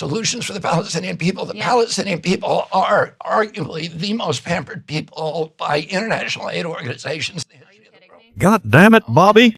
solutions for the Palestinian people. The Palestinian people are arguably the most pampered people by international aid organizations. God damn it, Bobby.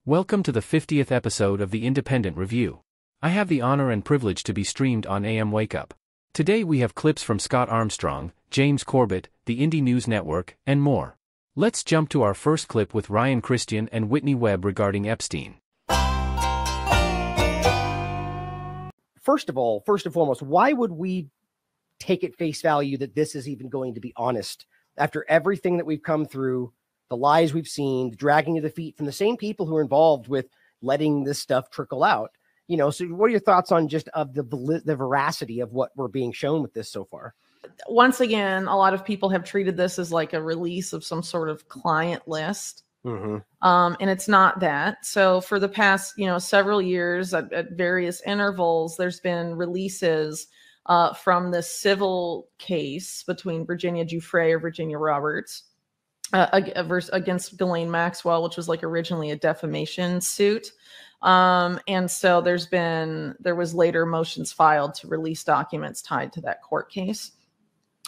Welcome to the 50th episode of the Independent Review. I have the honor and privilege to be streamed on AM Wakeup. Today we have clips from Scott Armstrong, James Corbett, the Indie News Network, and more. Let's jump to our first clip with Ryan Cristian and Whitney Webb regarding Epstein. First and foremost, why would we take at face value that this is even going to be honest after everything that we've come through? The lies we've seen, the dragging of the feet from the same people who are involved with letting this stuff trickle out. You know, so what are your thoughts on just of the veracity of what we're being shown with this so far? Once again, a lot of people have treated this as like a release of some sort of client list. And it's not that. So for the past, several years at various intervals, there's been releases from the civil case between Virginia Giuffre or Virginia Roberts against Ghislaine Maxwell, which was like originally a defamation suit. And so there was later motions filed to release documents tied to that court case.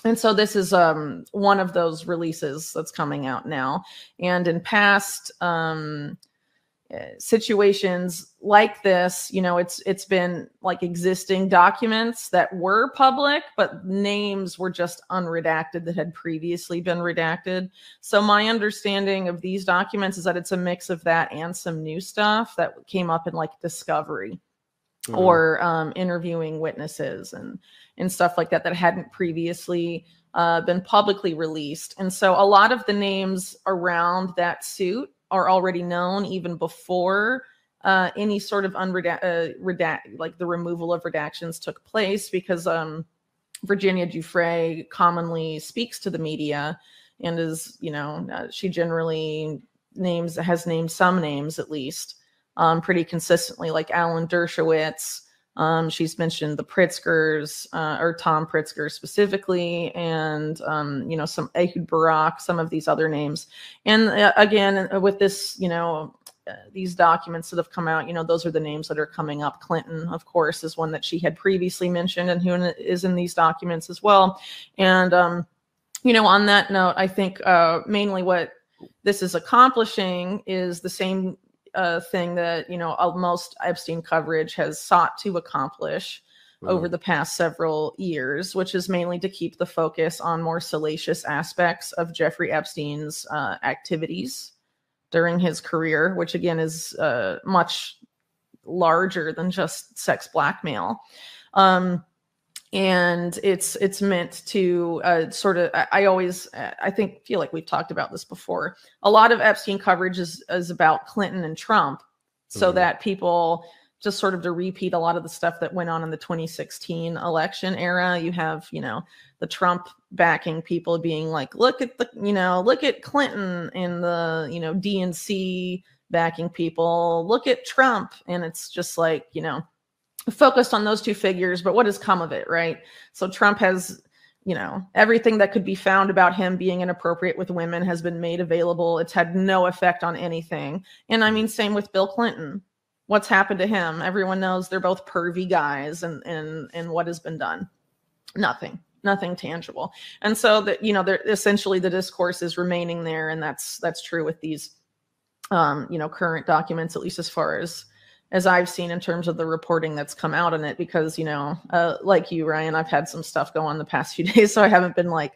And so this is one of those releases that's coming out now. And in past situations like this, it's been like existing documents that were public, but names were just unredacted that had previously been redacted. So my understanding of these documents is that it's a mix of that and some new stuff that came up in like discovery or interviewing witnesses and stuff like that hadn't previously been publicly released. And so a lot of the names around that suit are already known even before any sort of like the removal of redactions took place, because Virginia Giuffre commonly speaks to the media and is, she generally has named some names at least pretty consistently, like Alan Dershowitz. She's mentioned the Pritzkers, or Tom Pritzker specifically, and, some Ehud Barak, some of these other names. And again, with this, these documents that have come out, those are the names that are coming up. Clinton, of course, is one that she had previously mentioned and who is in these documents as well. And, on that note, I think mainly what this is accomplishing is the same thing that, most Epstein coverage has sought to accomplish over the past several years, which is mainly to keep the focus on more salacious aspects of Jeffrey Epstein's activities during his career, which again is much larger than just sex blackmail. And it's meant to sort of, feel like we've talked about this before. A lot of Epstein coverage is about Clinton and Trump, so that people just sort of to repeat a lot of the stuff that went on in the 2016 election era. You have, the Trump backing people being like, look at Clinton, and the, DNC backing people, look at Trump. And it's just like, focused on those two figures, but what has come of it, right? So Trump has, everything that could be found about him being inappropriate with women has been made available. It's had no effect on anything. And I mean, same with Bill Clinton. What's happened to him? Everyone knows they're both pervy guys, and what has been done? Nothing tangible. And so that, they're essentially the discourse is remaining there. And that's true with these, current documents, at least as far as I've seen in terms of the reporting that's come out on it, because, like you, Ryan, I've had some stuff go on the past few days, so I haven't been like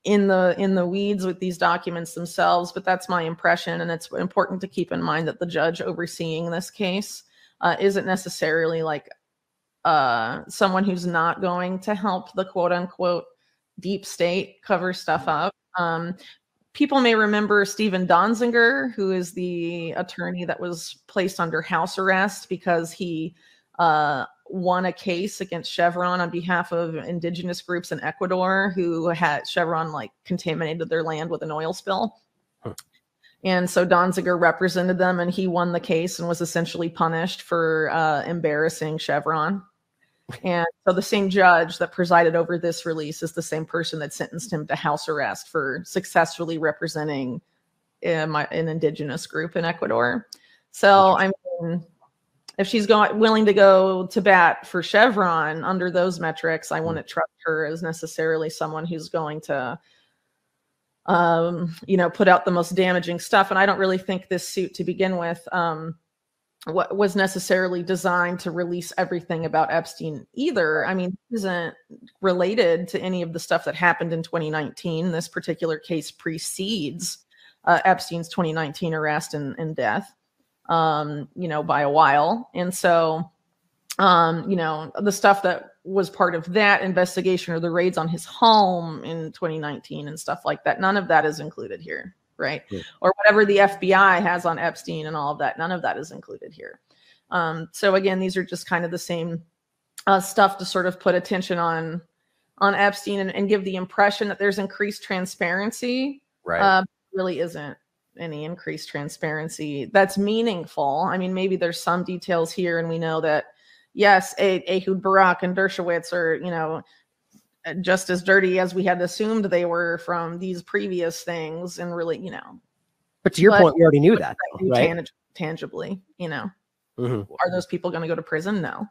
in the weeds with these documents themselves, but that's my impression. And it's important to keep in mind that the judge overseeing this case isn't necessarily like someone who's not going to help the quote unquote deep state covers stuff up. People may remember Stephen Donziger, who is the attorney that was placed under house arrest because he won a case against Chevron on behalf of indigenous groups in Ecuador who had Chevron like contaminated their land with an oil spill. And so Donziger represented them, and he won the case and was essentially punished for embarrassing Chevron. And so the same judge that presided over this release is the same person that sentenced him to house arrest for successfully representing an indigenous group in Ecuador. So I mean, if she's willing to go to bat for Chevron under those metrics, I wouldn't trust her as necessarily someone who's going to put out the most damaging stuff. And I don't really think this suit to begin with what was necessarily designed to release everything about Epstein either. I mean, it isn't related to any of the stuff that happened in 2019. This particular case precedes Epstein's 2019 arrest and death, by a while. And so, the stuff that was part of that investigation or the raids on his home in 2019 and stuff like that, none of that is included here. Right. Yeah. Or whatever the FBI has on Epstein and all of that. None of that is included here. So again, these are just kind of the same stuff to sort of put attention on Epstein and give the impression that there's increased transparency. Right. Really isn't any increased transparency that's meaningful. I mean, maybe there's some details here, and we know that, yes, Ehud Barak and Dershowitz are, just as dirty as we had assumed they were from these previous things, and really, But to your point, we already knew that, right? Tangibly, Mm-hmm. Are those people going to go to prison? No.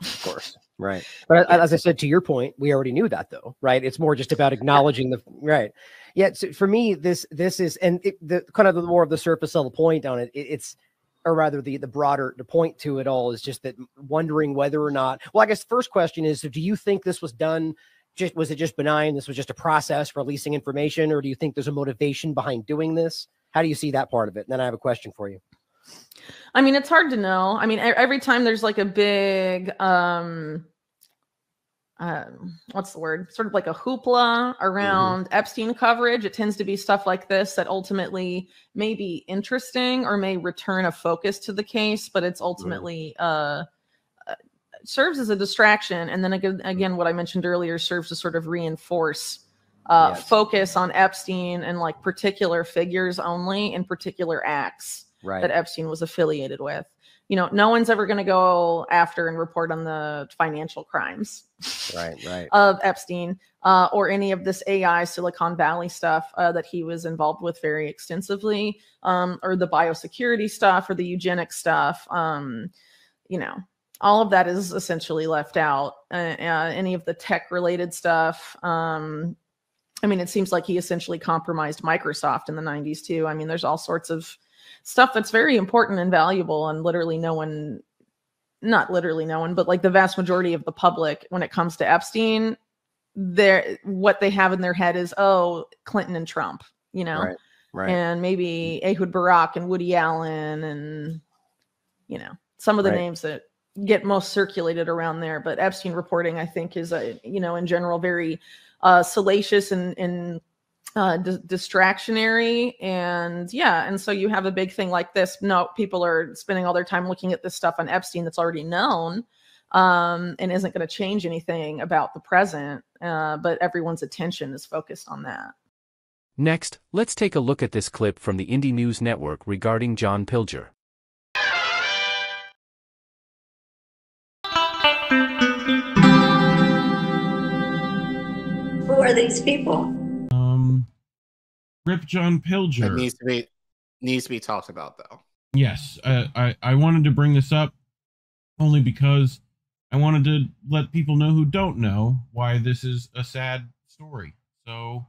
Of course, right. But as I said, to your point, we already knew that, though, right? It's more just about acknowledging the right. Yeah. So for me, this is, and the kind of the more of the surface level point on it, it's. Or rather, the broader the point to it all is just that wondering whether or not. Well, I guess the first question is: do you think this was done? Was it just benign? This was just a process for releasing information, or do you think there's a motivation behind doing this? How do you see that part of it? And then I have a question for you. I mean, it's hard to know. I mean, every time there's like a big what's the word? Sort of like a hoopla around Epstein coverage. It tends to be stuff like this that ultimately may be interesting or may return a focus to the case, but it's ultimately serves as a distraction. And then again, what I mentioned earlier serves to sort of reinforce focus on Epstein and like particular figures only in particular acts that Epstein was affiliated with. No one's ever going to go after and report on the financial crimes of Epstein or any of this AI Silicon Valley stuff that he was involved with very extensively, or the biosecurity stuff or the eugenics stuff. All of that is essentially left out. Any of the tech related stuff. I mean, it seems like he essentially compromised Microsoft in the 90s too. I mean, there's all sorts of stuff that's very important and valuable, and literally no one, not literally no one, but like the vast majority of the public, when it comes to Epstein, what they have in their head is, oh, Clinton and Trump, and maybe Ehud Barak and Woody Allen and, some of the names that get most circulated around there. But Epstein reporting, I think, is, in general, very salacious and distractionary. And so you have a big thing like this. No, people are spending all their time looking at this stuff on Epstein that's already known and isn't going to change anything about the present. But everyone's attention is focused on that. Next, let's take a look at this clip from the Indie News Network regarding John Pilger. Who are these people? Rip John Pilger. It needs to be talked about, though. Yes, I wanted to bring this up only because I wanted to let people know who don't know why this is a sad story. So,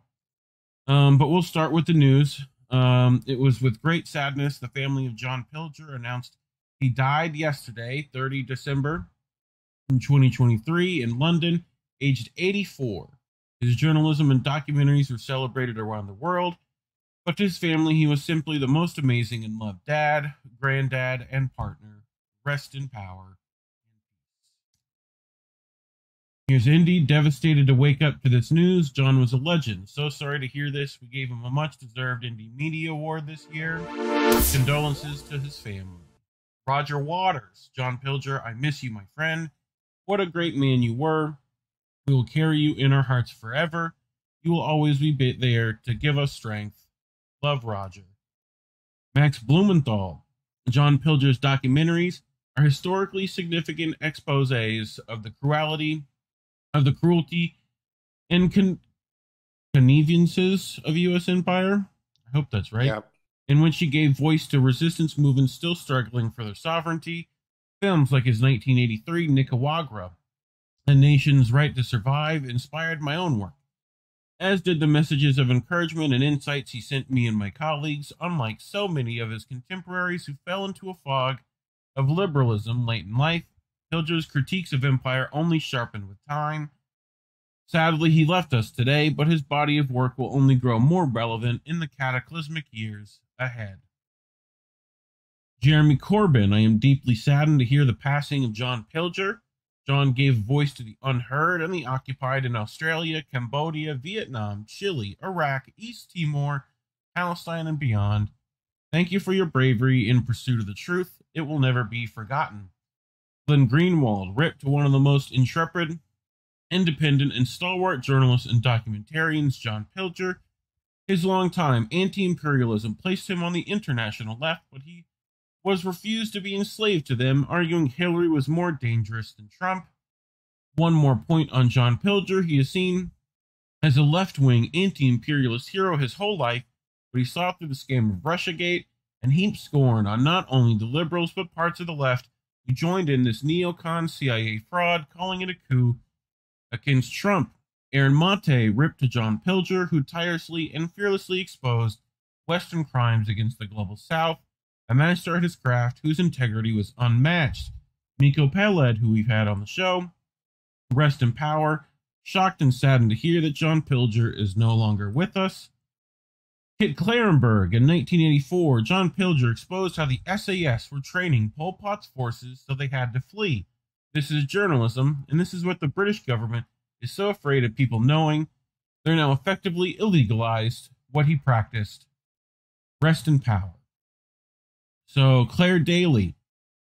but we'll start with the news. It was with great sadness the family of John Pilger announced he died yesterday, 30 December in 2023 in London, aged 84. His journalism and documentaries were celebrated around the world, but to his family, he was simply the most amazing and loved dad, granddad, and partner. Rest in power. Here's Indy, devastated to wake up to this news. John was a legend. So sorry to hear this. We gave him a much-deserved Indie Media Award this year. Condolences to his family. Roger Waters, John Pilger, I miss you, my friend. What a great man you were. We will carry you in our hearts forever. You will always be there to give us strength. Love, Roger. Max Blumenthal, John Pilger's documentaries are historically significant exposés of the cruelty and connivances of U.S. empire. I hope that's right. Yep. In which he gave voice to resistance movements still struggling for their sovereignty. Films like his 1983 Nicaragua, A Nation's Right to Survive, inspired my own work, as did the messages of encouragement and insights he sent me and my colleagues, unlike so many of his contemporaries who fell into a fog of liberalism late in life. Pilger's critiques of empire only sharpened with time. Sadly, he left us today, but his body of work will only grow more relevant in the cataclysmic years ahead. Jeremy Corbyn, I am deeply saddened to hear the passing of John Pilger. John gave voice to the unheard and the occupied in Australia, Cambodia, Vietnam, Chile, Iraq, East Timor, Palestine, and beyond. Thank you for your bravery in pursuit of the truth. It will never be forgotten. Glenn Greenwald, ripped to one of the most intrepid, independent, and stalwart journalists and documentarians, John Pilger. His longtime anti-imperialism placed him on the international left, but he was refused to be enslaved to them, arguing Hillary was more dangerous than Trump. One more point on John Pilger. He is seen as a left-wing anti-imperialist hero his whole life, but he saw through the scam of Russiagate and heaped scorn on not only the liberals but parts of the left who joined in this neocon CIA fraud, calling it a coup against Trump. Aaron Mate ripped to John Pilger, who tirelessly and fearlessly exposed Western crimes against the global South, a master at his craft whose integrity was unmatched. Miko Peled, who we've had on the show, rest in power. Shocked and saddened to hear that John Pilger is no longer with us. Kit Clarenberg, in 1984, John Pilger exposed how the SAS were training Pol Pot's forces so they had to flee. This is journalism, and this is what the British government is so afraid of people knowing. They're now effectively illegalized what he practiced. Rest in power. So, Claire Daly,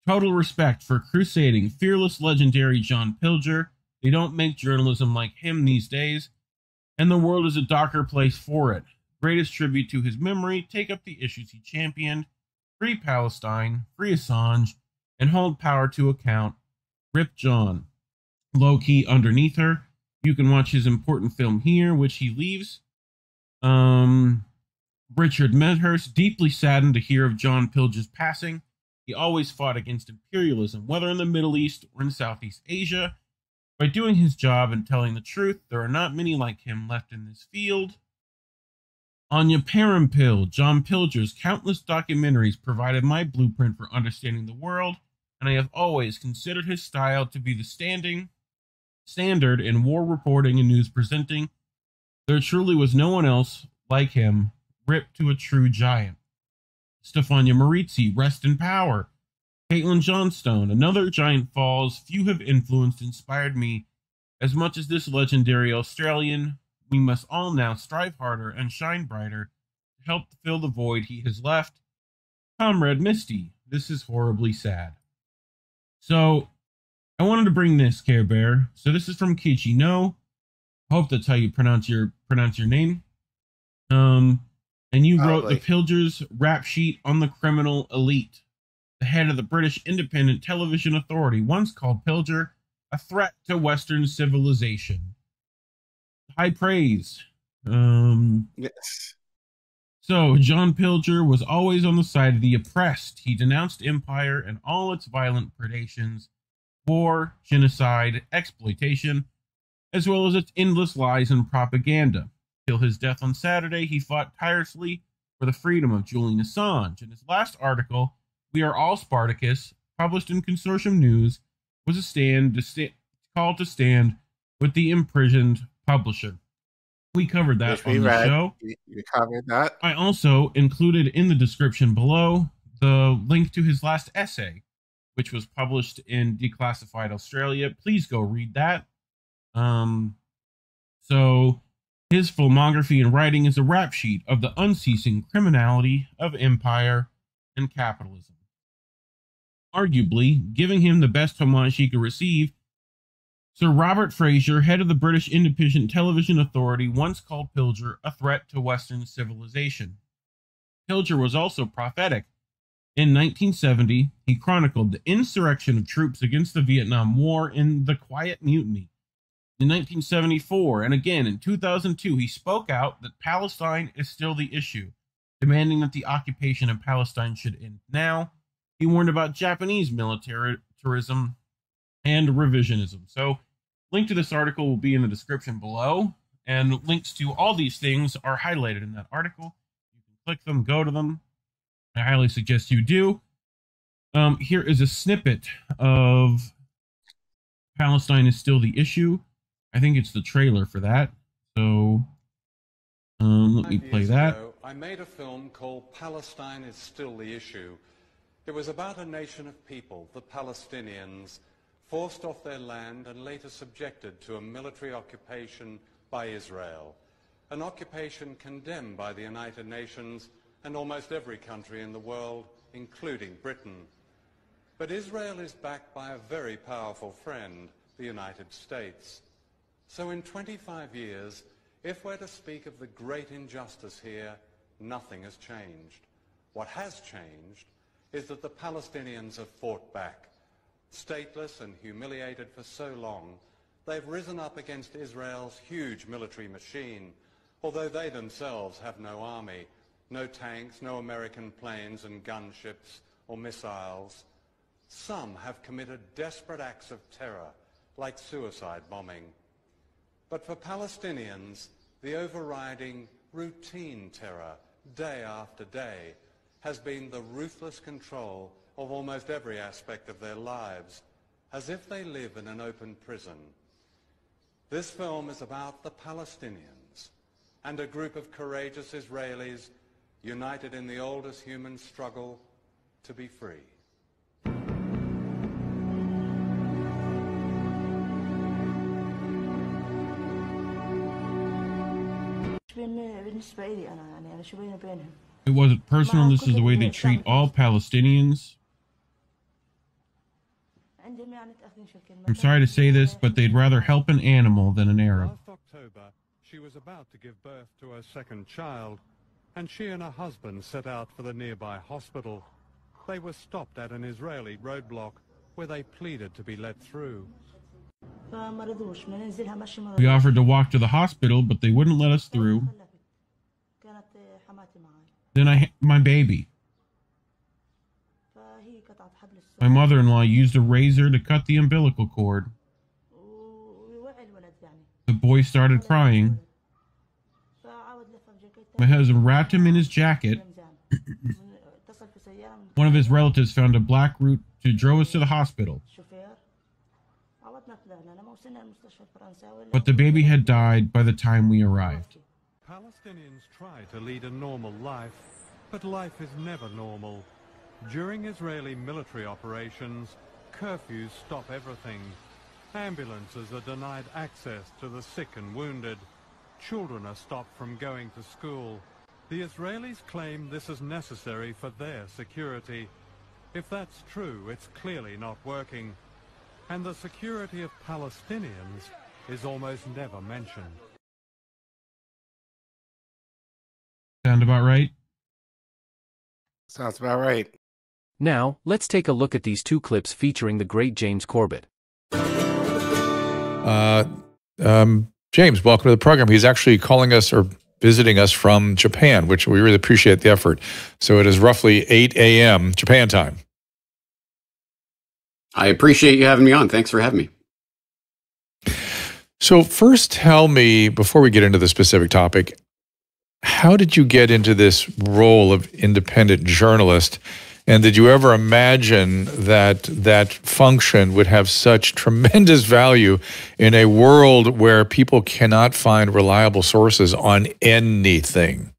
total respect for crusading, fearless, legendary John Pilger. They don't make journalism like him these days, and the world is a darker place for it. Greatest tribute to his memory, take up the issues he championed. Free Palestine, free Assange, and hold power to account. Rip John. Low key underneath her. You can watch his important film here, which he leaves. Richard Medhurst, deeply saddened to hear of John Pilger's passing. He always fought against imperialism, whether in the Middle East or in Southeast Asia. By doing his job and telling the truth, there are not many like him left in this field. Anya Parampil, John Pilger's countless documentaries provided my blueprint for understanding the world, and I have always considered his style to be the standard in war reporting and news presenting. There truly was no one else like him, ripped to a true giant. Stefania Marizzi, rest in power. Caitlin Johnstone, another giant falls. Few have influenced, inspired me as much as this legendary Australian. We must all now strive harder and shine brighter to help fill the void he has left. Comrade Misty, this is horribly sad. So, I wanted to bring this, Care Bear. So this is from Kichi No. Hope that's how you pronounce your name. And you wrote the Pilger's rap sheet on the criminal elite. The head of the British Independent Television Authority once called Pilger a threat to Western civilization. High praise. Yes. So, John Pilger was always on the side of the oppressed. He denounced empire and all its violent predations, war, genocide, exploitation, as well as its endless lies and propaganda. Till his death on Saturday, he fought tirelessly for the freedom of Julian Assange. In his last article, We Are All Spartacus, published in Consortium News, was a call to stand with the imprisoned publisher. We covered that on the show. You covered that. I also included in the description below the link to his last essay, which was published in Declassified Australia. Please go read that. So his filmography and writing is a rap sheet of the unceasing criminality of empire and capitalism. Arguably, giving him the best homage he could receive, Sir Robert Fraser, head of the British Independent Television Authority, once called Pilger a threat to Western civilization. Pilger was also prophetic. In 1970, he chronicled the insurrection of troops against the Vietnam War in The Quiet Mutiny. In 1974, and again in 2002, he spoke out that Palestine is still the issue, demanding that the occupation of Palestine should end now. He warned about Japanese militarism and revisionism. So, link to this article will be in the description below, and links to all these things are highlighted in that article. You can click them, go to them. I highly suggest you do. Here is a snippet of Palestine is still the issue. I think it's the trailer for that. So, let me play that. I made a film called Palestine is Still the Issue. It was about a nation of people, the Palestinians, forced off their land and later subjected to a military occupation by Israel. An occupation condemned by the United Nations and almost every country in the world, including Britain. But Israel is backed by a very powerful friend, the United States. So in 25 years, if we're to speak of the great injustice here, nothing has changed. What has changed is that the Palestinians have fought back. Stateless and humiliated for so long, they've risen up against Israel's huge military machine, although they themselves have no army, no tanks, no American planes and gunships or missiles. Some have committed desperate acts of terror, like suicide bombing. But for Palestinians, the overriding routine terror, day after day, has been the ruthless control of almost every aspect of their lives, as if they live in an open prison. This film is about the Palestinians and a group of courageous Israelis united in the oldest human struggle to be free. It wasn't personal. This is the way they treat all Palestinians. I'm sorry to say this, but they'd rather help an animal than an Arab. Last October, she was about to give birth to her second child, and she and her husband set out for the nearby hospital. They were stopped at an Israeli roadblock where they pleaded to be let through. We offered to walk to the hospital, but they wouldn't let us through. Then my baby. My mother-in-law used a razor to cut the umbilical cord. The boy started crying. My husband wrapped him in his jacket. One of his relatives found a black root to drove us to the hospital. But the baby had died by the time we arrived. Palestinians try to lead a normal life, but life is never normal. During Israeli military operations, curfews stop everything. Ambulances are denied access to the sick and wounded. Children are stopped from going to school. The Israelis claim this is necessary for their security. If that's true, it's clearly not working. And the security of Palestinians is almost never mentioned. Sound about right? Sounds about right. Now, let's take a look at these two clips featuring the great James Corbett. James, welcome to the program. He's actually calling us or visiting us from Japan, which we really appreciate the effort. So it is roughly 8 a.m. Japan time. I appreciate you having me on. Thanks for having me. So first tell me, before we get into the specific topic, how did you get into this role of independent journalist? And did you ever imagine that that function would have such tremendous value in a world where people cannot find reliable sources on anything?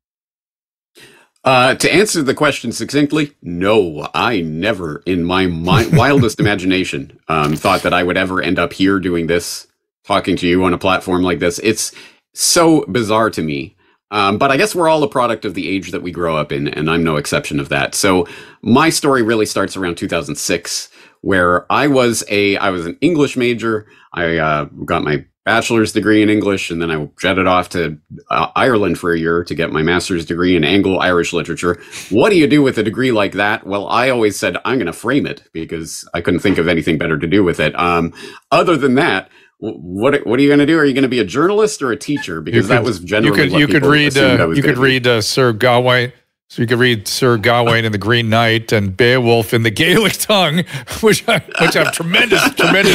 To answer the question succinctly, no, I never in my wildest imagination thought that I would ever end up here doing this talking to you on a platform like this. It's so bizarre to me. But I guess we're all a product of the age that we grow up in, and I'm no exception of that. So my story really starts around 2006, where I was an English major. I got my bachelor's degree in English, and then I jetted off to Ireland for a year to get my master's degree in Anglo-Irish literature. What do you do with a degree like that? Well, I always said, I'm going to frame it, because I couldn't think of anything better to do with it. Other than that, what are you going to do? Are you going to be a journalist or a teacher? Because that was generally what people assumed I was going to be. Sir Gawain. So you could read Sir Gawain in the Green Knight and Beowulf in the Gaelic tongue, which I have tremendous demand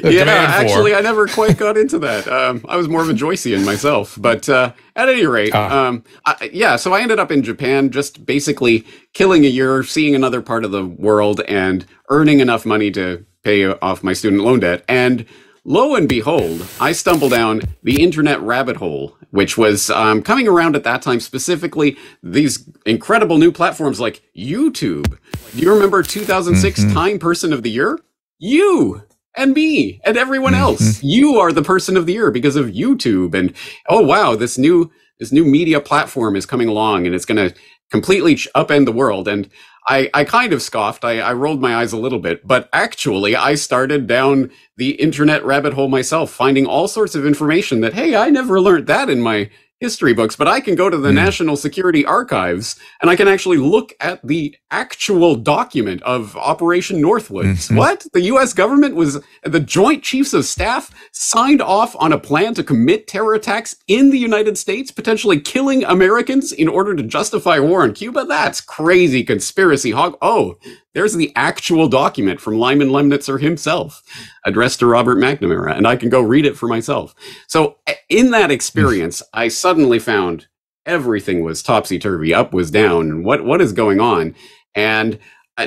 for. Actually, I never quite got into that. I was more of a Joycean myself, but at any rate, so I ended up in Japan, just basically killing a year, seeing another part of the world, and earning enough money to pay off my student loan debt. And lo and behold, I stumbled down the internet rabbit hole, which was coming around at that time, specifically these incredible new platforms like YouTube. Do you remember 2006 Time Person of the Year? You and me and everyone else. You are the person of the year because of YouTube. And oh wow, this new media platform is coming along, and it's going to completely upend the world. And I kind of scoffed. I rolled my eyes a little bit, but actually I started down the internet rabbit hole myself, finding all sorts of information that, hey, I never learned that in my history books, but I can go to the National Security Archives and I can actually look at the actual document of Operation Northwoods. What? The U.S. government the Joint Chiefs of Staff signed off on a plan to commit terror attacks in the United States, potentially killing Americans in order to justify war on Cuba? That's crazy conspiracy hog. Oh, there's the actual document from Lyman Lemnitzer himself, addressed to Robert McNamara, and I can go read it for myself. So in that experience, I suddenly found everything was topsy-turvy, up was down, and what is going on? And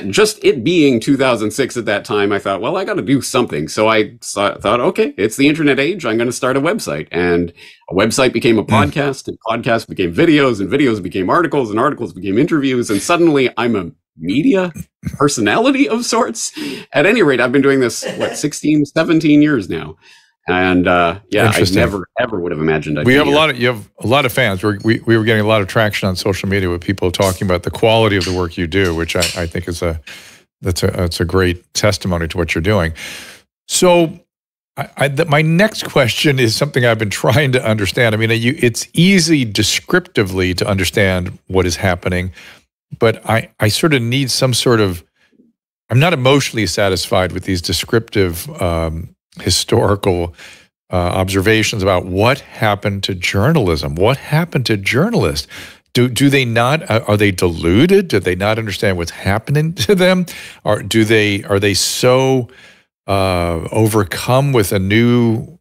just it being 2006 at that time, I thought, well, I got to do something. So I thought, okay, it's the internet age. I'm going to start a website. And a website became a podcast, and podcast became videos, and videos became articles, and articles became interviews. And suddenly I'm a media personality of sorts. At any rate, I've been doing this, 16, 17 years now. And I never ever would have imagined. You have a lot of fans. We were getting a lot of traction on social media with people talking about the quality of the work you do, which I think is that's a great testimony to what you're doing. So my next question is something I've been trying to understand. I mean, it's easy descriptively to understand what is happening, but I sort of need some sort of, I'm not emotionally satisfied with these descriptive historical observations about what happened to journalism. What happened to journalists? Do they not, are they deluded? Do they not understand what's happening to them? Are they so overcome with a new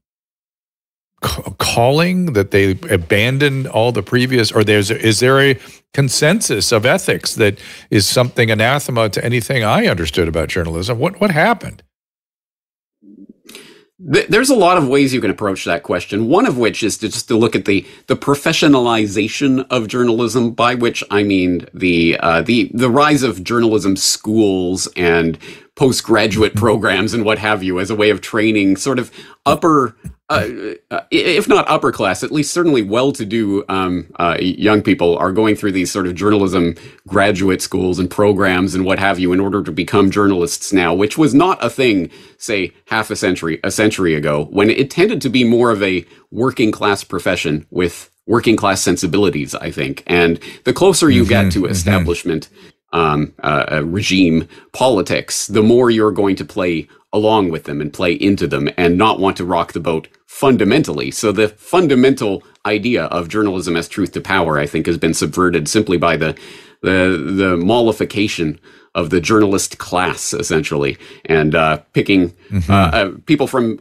calling that they abandon all the previous, or is there a consensus of ethics that is something anathema to anything I understood about journalism? What happened? There's a lot of ways you can approach that question. One of which is to look at the professionalization of journalism, by which I mean the rise of journalism schools and postgraduate programs and what have you, as a way of training sort of upper, if not upper class, at least certainly well-to-do young people are going through these sort of journalism graduate schools and programs and what have you in order to become journalists now, which was not a thing, say, a century ago, when it tended to be more of a working class profession with working class sensibilities, I think. And the closer you get to establishment regime politics, the more you're going to play along with them and play into them and not want to rock the boat fundamentally. So the fundamental idea of journalism as truth to power, I think, has been subverted simply by the mollification of the journalist class, essentially, and picking people from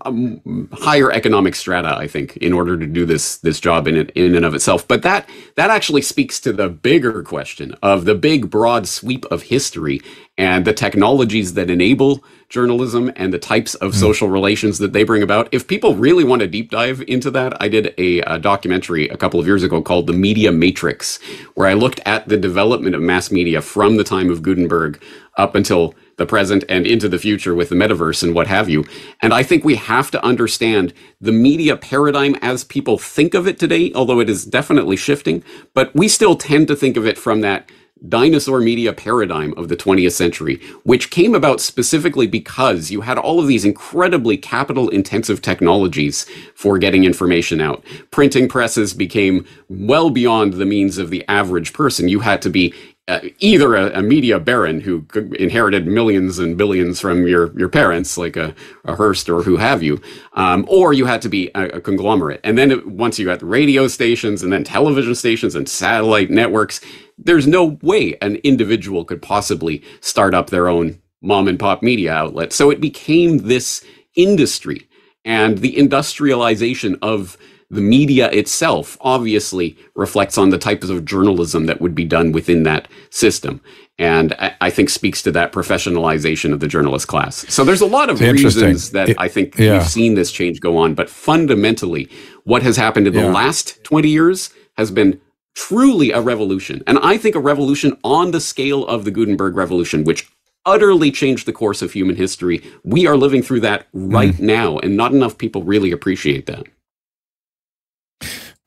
higher economic strata, I think, in order to do this job in and of itself. But that actually speaks to the bigger question of the big, broad sweep of history and the technologies that enable journalism and the types of social relations that they bring about. If people really want to deep dive into that, I did a documentary a couple of years ago called The Media Matrix, where I looked at the development of mass media from the time of Gutenberg up until the present and into the future with the metaverse and what have you. And I think we have to understand the media paradigm as people think of it today, although it is definitely shifting, but we still tend to think of it from that dinosaur media paradigm of the 20th century, which came about specifically because you had all of these incredibly capital intensive technologies for getting information out. Printing presses became well beyond the means of the average person. You had to be either a media baron who inherited millions and billions from your parents, like a Hearst or who have you, or you had to be a conglomerate. And then once you got radio stations and then television stations and satellite networks, there's no way an individual could possibly start up their own mom and pop media outlet. So it became this industry, and the industrialization of the media itself obviously reflects on the types of journalism that would be done within that system. And I think speaks to that professionalization of the journalist class. So there's a lot of reasons that I think we've seen this change go on. But fundamentally, what has happened in the last 20 years has been truly a revolution. And I think a revolution on the scale of the Gutenberg Revolution, which utterly changed the course of human history. We are living through that right now, and not enough people really appreciate that.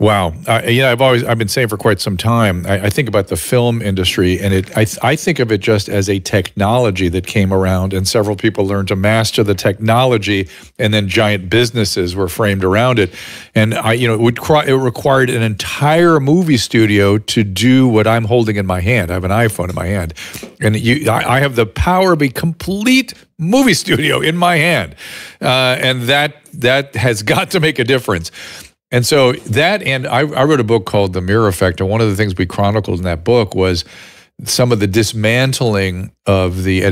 Wow. I've been saying for quite some time, I think about the film industry, and I think of it just as a technology that came around, and several people learned to master the technology, and then giant businesses were framed around it. And it required an entire movie studio to do what I'm holding in my hand. I have an iPhone in my hand, and I have the power of a complete movie studio in my hand, and that has got to make a difference. And so that, and I wrote a book called The Mirror Effect, and one of the things we chronicled in that book was some of the dismantling of the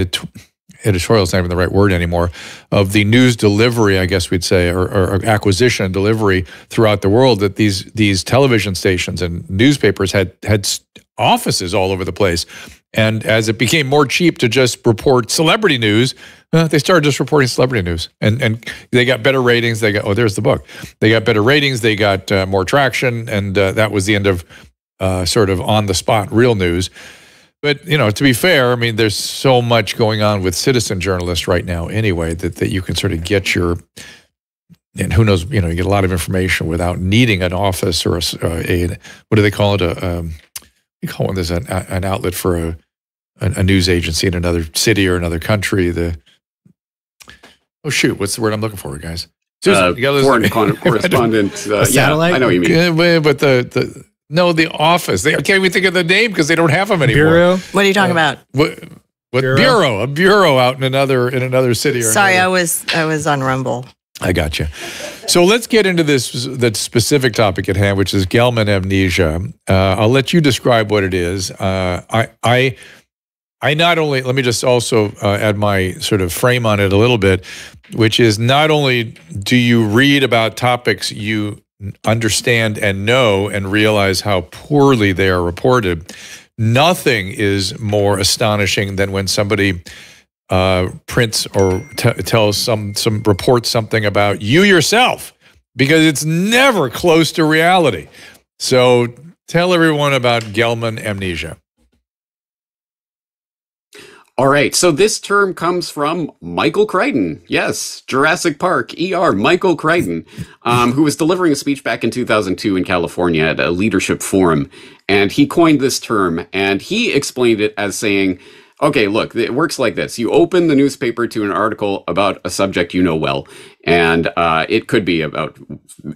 editorial is not even the right word anymore, of the news delivery, I guess we'd say, or acquisition and delivery throughout the world, that these television stations and newspapers had offices all over the place. And as it became more cheap to just report celebrity news, they started just reporting celebrity news, and they got better ratings. They got, there's the book. They got better ratings. They got more traction, and that was the end of sort of on the spot real news. But to be fair, I mean, there's so much going on with citizen journalists right now, anyway, that you can sort of get and who knows, you get a lot of information without needing an office or a what do they call it? We call one this an outlet for a news agency in another city or another country. What's the word I'm looking for, guys? Susan, foreign correspondent. Satellite? I know what you mean. Yeah, but the office. I can't even think of the name because they don't have them anymore. Bureau? What are you talking about? What bureau? A bureau out in another city. Sorry, I was on Rumble. I got you. So let's get into that specific topic at hand, which is Gelman amnesia. I'll let you describe what it is. I not only, let me just also add my sort of frame on it a little bit, which is not only do you read about topics you understand and know and realize how poorly they are reported, nothing is more astonishing than when somebody prints or reports something about you yourself, because it's never close to reality. So tell everyone about Gelman amnesia. All right, so this term comes from Michael Crichton. Yes, Jurassic Park, Michael Crichton, who was delivering a speech back in 2002 in California at a leadership forum. And he coined this term, and he explained it as saying, okay, look, it works like this. You open the newspaper to an article about a subject you know well, and it could be about,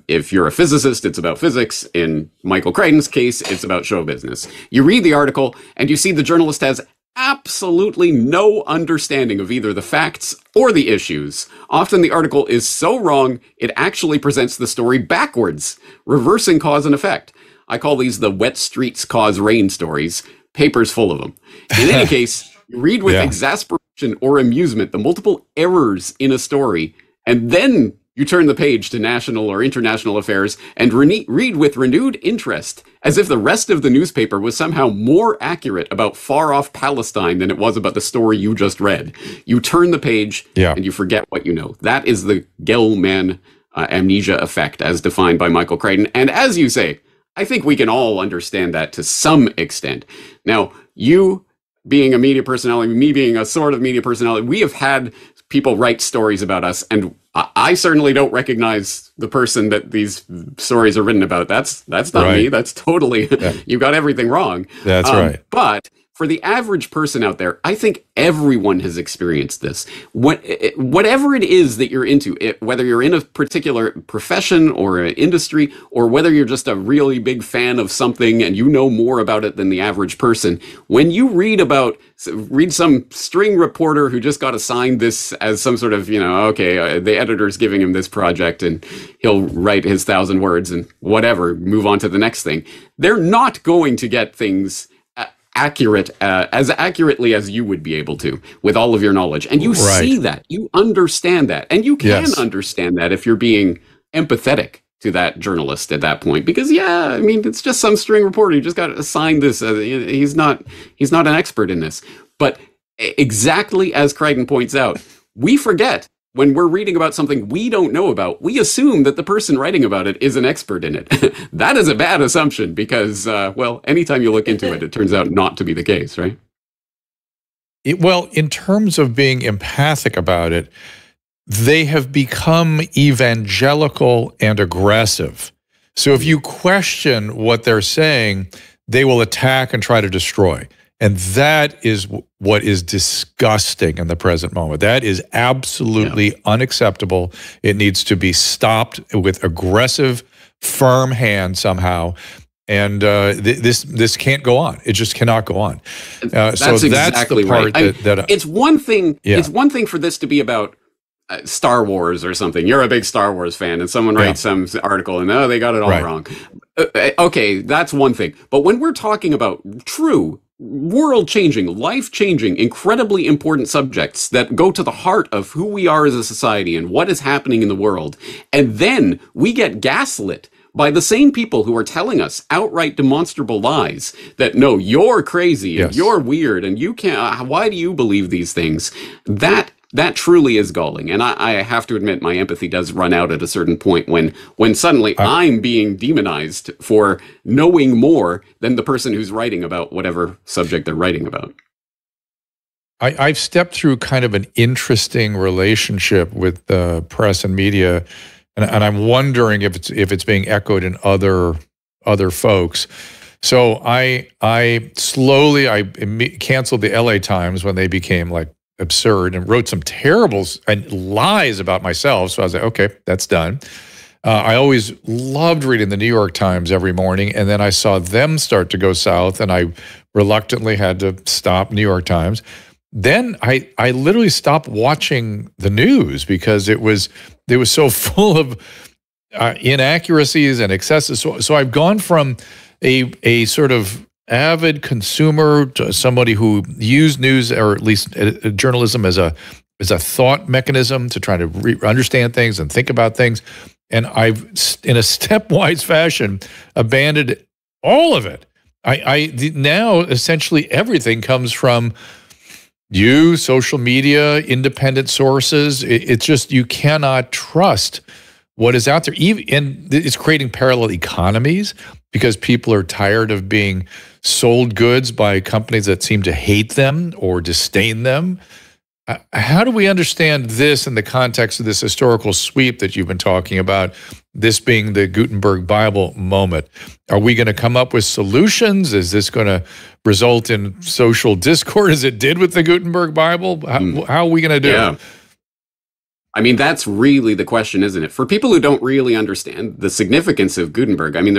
if you're a physicist, it's about physics. In Michael Crichton's case, it's about show business. You read the article, and you see the journalist has absolutely no understanding of either the facts or the issues. Often the article is so wrong, it actually presents the story backwards, reversing cause and effect. I call these the wet streets cause rain stories. Paper's full of them. In any case, you read with exasperation or amusement the multiple errors in a story, and then You turn the page to national or international affairs and read with renewed interest, as if the rest of the newspaper was somehow more accurate about far-off Palestine than it was about the story you just read. You turn the page and you forget what you know. That is the Gelman amnesia effect, as defined by Michael Crichton. And as you say, I think we can all understand that to some extent. Now, you being a media personality, me being a sort of media personality, we have had people write stories about us, and I certainly don't recognize the person that these stories are written about. That's not me. That's totally, you got everything wrong. That's right. But for the average person out there, I think everyone has experienced this. Whatever it is that you're into, whether you're in a particular profession or an industry, or whether you're just a really big fan of something and you know more about it than the average person, when you read some string reporter who just got assigned this as some sort of, the editor's giving him this project and he'll write his 1,000 words and whatever, move on to the next thing. They're not going to get things as accurately as you would be able to with all of your knowledge. And you see that, you understand that, and you can understand that if you're being empathetic to that journalist at that point, because it's just some string reporter who just got assigned this. He's not an expert in this. But exactly as Crichton points out, we forget when we're reading about something we don't know about, we assume that the person writing about it is an expert in it. That is a bad assumption because, anytime you look into it, it turns out not to be the case, right? In terms of being empathic about it, they have become evangelical and aggressive. So if you question what they're saying, they will attack and try to destroy. And that is what is disgusting in the present moment. That is absolutely unacceptable. It needs to be stopped with aggressive, firm hand somehow. And this can't go on. It just cannot go on. That's exactly the part right. It's one thing. It's one thing for this to be about Star Wars or something. You're a big Star Wars fan, and someone writes some article, and they got it all wrong. Okay, that's one thing. But when we're talking about true world-changing, life-changing, incredibly important subjects that go to the heart of who we are as a society and what is happening in the world, and then we get gaslit by the same people who are telling us outright demonstrable lies that, no, you're crazy, and you're weird, and you can't, why do you believe these things? That truly is galling. And I have to admit, my empathy does run out at a certain point when suddenly I'm being demonized for knowing more than the person who's writing about whatever subject they're writing about. I've stepped through kind of an interesting relationship with the press and media, and I'm wondering if it's being echoed in other folks. So I slowly canceled the LA Times when they became like absurd and wrote some terrible and lies about myself. So I was like, okay, that's done. I always loved reading the New York Times every morning, and then I saw them start to go south, and I reluctantly had to stop New York Times. Then I literally stopped watching the news because it was so full of inaccuracies and excesses. So I've gone from a sort of avid consumer to somebody who used news, or at least journalism, as a thought mechanism to try to understand things and think about things. And I've, in a stepwise fashion, abandoned all of it. Now essentially everything comes from social media, independent sources. It's just, you cannot trust what is out there. And it's creating parallel economies because people are tired of being sold goods by companies that seem to hate them or disdain them. How do we understand this in the context of this historical sweep that you've been talking about, this being the Gutenberg Bible moment? Are we going to come up with solutions? Is this going to result in social discord as it did with the Gutenberg Bible? How are we going to do it? I mean, that's really the question, isn't it? For people who don't really understand the significance of Gutenberg, I mean,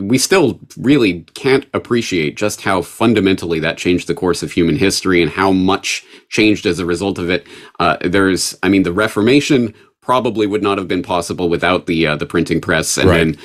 we still really can't appreciate just how fundamentally that changed the course of human history and how much changed as a result of it. The Reformation probably would not have been possible without the printing press, and then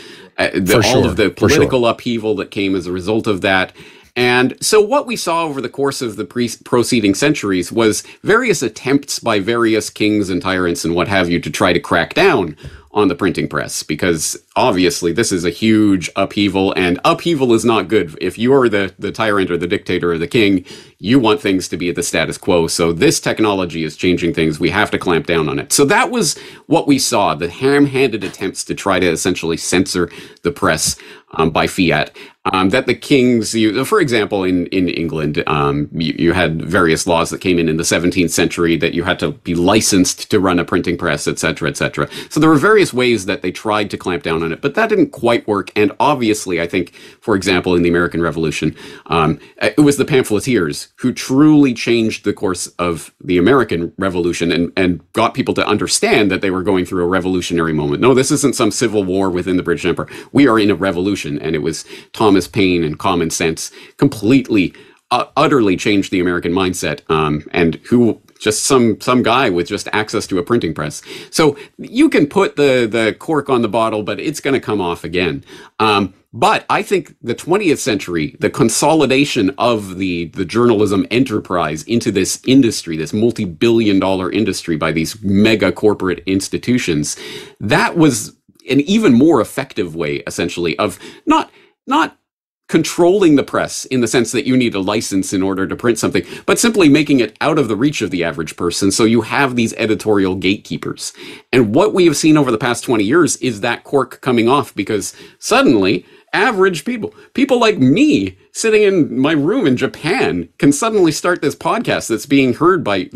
all of the political upheaval that came as a result of that. And so what we saw over the course of the preceding centuries was various attempts by various kings and tyrants and what have you to try to crack down on the printing press, because obviously this is a huge upheaval, and upheaval is not good. If you are the tyrant or the dictator or the king, you want things to be at the status quo. So this technology is changing things. We have to clamp down on it. So that was what we saw, the ham-handed attempts to try to essentially censor the press by fiat. That the kings, for example, in England, you had various laws that came in the 17th century that you had to be licensed to run a printing press, et cetera, et cetera. So there were various ways that they tried to clamp down on it, but that didn't quite work. And obviously, I think, for example, in the American Revolution, it was the pamphleteers who truly changed the course of the American Revolution and got people to understand that they were going through a revolutionary moment. No, this isn't some civil war within the British Empire. We are in a revolution, and it was Thomas Paine and common sense completely, utterly changed the American mindset, and who just some guy with just access to a printing press. So you can put the cork on the bottle, but it's going to come off again. But I think the 20th century, the consolidation of the journalism enterprise into this industry, this multi-billion-dollar industry by these mega corporate institutions, that was an even more effective way, essentially, of not controlling the press in the sense that you need a license in order to print something, but simply making it out of the reach of the average person. So you have these editorial gatekeepers. And what we have seen over the past 20 years is that cork coming off, because suddenly average people like me sitting in my room in Japan can suddenly start this podcast that's being heard by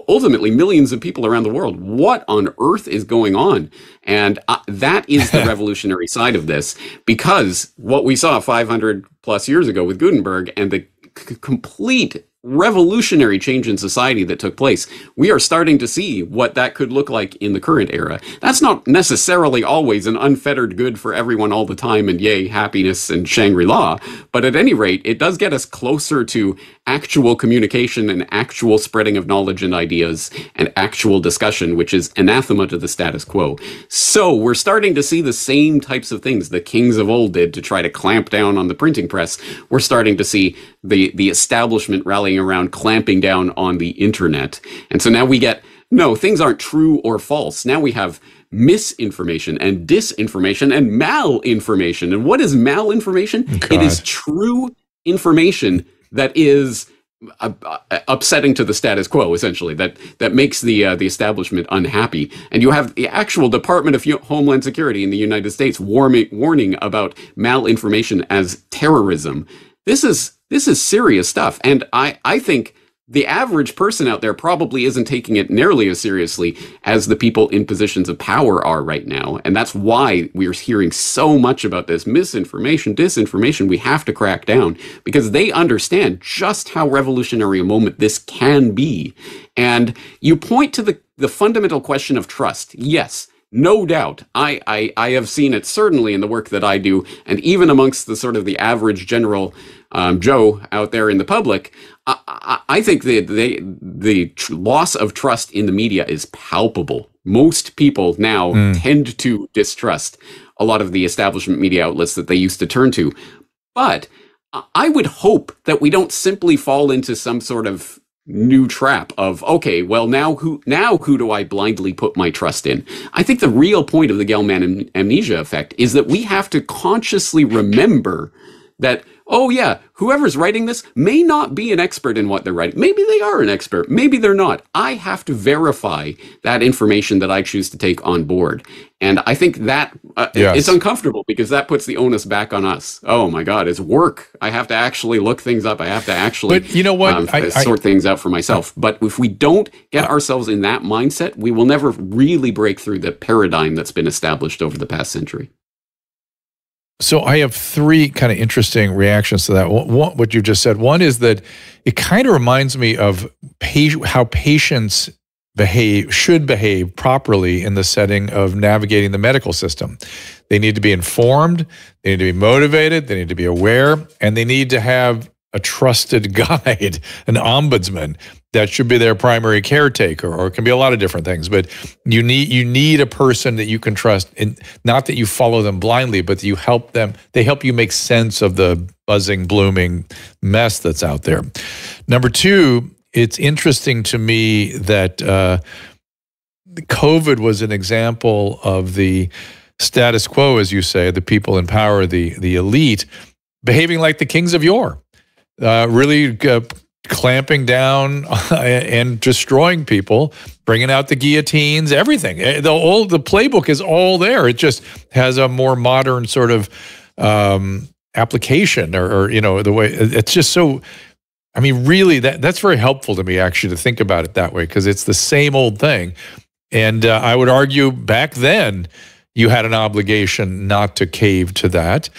ultimately millions of people around the world. What on earth is going on? And that is the revolutionary side of this, because what we saw 500 plus years ago with Gutenberg and the complete revolutionary change in society that took place, we are starting to see what that could look like in the current era. That's not necessarily always an unfettered good for everyone all the time and yay, happiness and Shangri-La, but at any rate, it does get us closer to actual communication and actual spreading of knowledge and ideas and actual discussion, which is anathema to the status quo. So we're starting to see the same types of things the kings of old did to try to clamp down on the printing press. We're starting to see the establishment rallying around clamping down on the internet. And so now we get, no, things aren't true or false. Now we have misinformation and disinformation and malinformation. And what is malinformation? God. It is true information that is upsetting to the status quo, essentially, that makes the establishment unhappy. And you have the actual Department of Homeland Security in the United States warning about malinformation as terrorism. This is serious stuff. And I think the average person out there probably isn't taking it nearly as seriously as the people in positions of power are right now. And that's why we're hearing so much about this misinformation, disinformation. We have to crack down because they understand just how revolutionary a moment this can be. And you point to the fundamental question of trust. Yes, no doubt. I have seen it certainly in the work that I do, and even amongst the sort of the average general Joe out there in the public. I think the loss of trust in the media is palpable. Most people now tend to distrust a lot of the establishment media outlets that they used to turn to. But I would hope that we don't simply fall into some sort of new trap of, okay, well, now who do I blindly put my trust in? I think the real point of the Gell-Mann amnesia effect is that we have to consciously remember that, oh yeah, whoever's writing this may not be an expert in what they're writing. Maybe they are an expert. Maybe they're not. I have to verify that information that I choose to take on board. And I think that it's uncomfortable because that puts the onus back on us. Oh my God, it's work. I have to actually look things up. I have to actually but you know what? Sort things out for myself. But if we don't get ourselves in that mindset, we will never really break through the paradigm that's been established over the past century. So I have three kind of interesting reactions to that. One, what you just said. One is that it kind of reminds me of how patients should behave properly in the setting of navigating the medical system. They need to be informed, they need to be motivated, they need to be aware, and they need to have a trusted guide, an ombudsman. that should be their primary caretaker, or it can be a lot of different things. But you need a person that you can trust, and not that you follow them blindly, but that you help them. They help you make sense of the buzzing, blooming mess that's out there. Number two, it's interesting to me that COVID was an example of the status quo, as you say, the people in power, the elite, behaving like the kings of yore, really clamping down and destroying people, bringing out the guillotines, everything. The playbook is all there. It just has a more modern sort of application, or the way it's just so. I mean, really, that's very helpful to me, actually, to think about it that way, because it's the same old thing. And I would argue back then you had an obligation not to cave to that.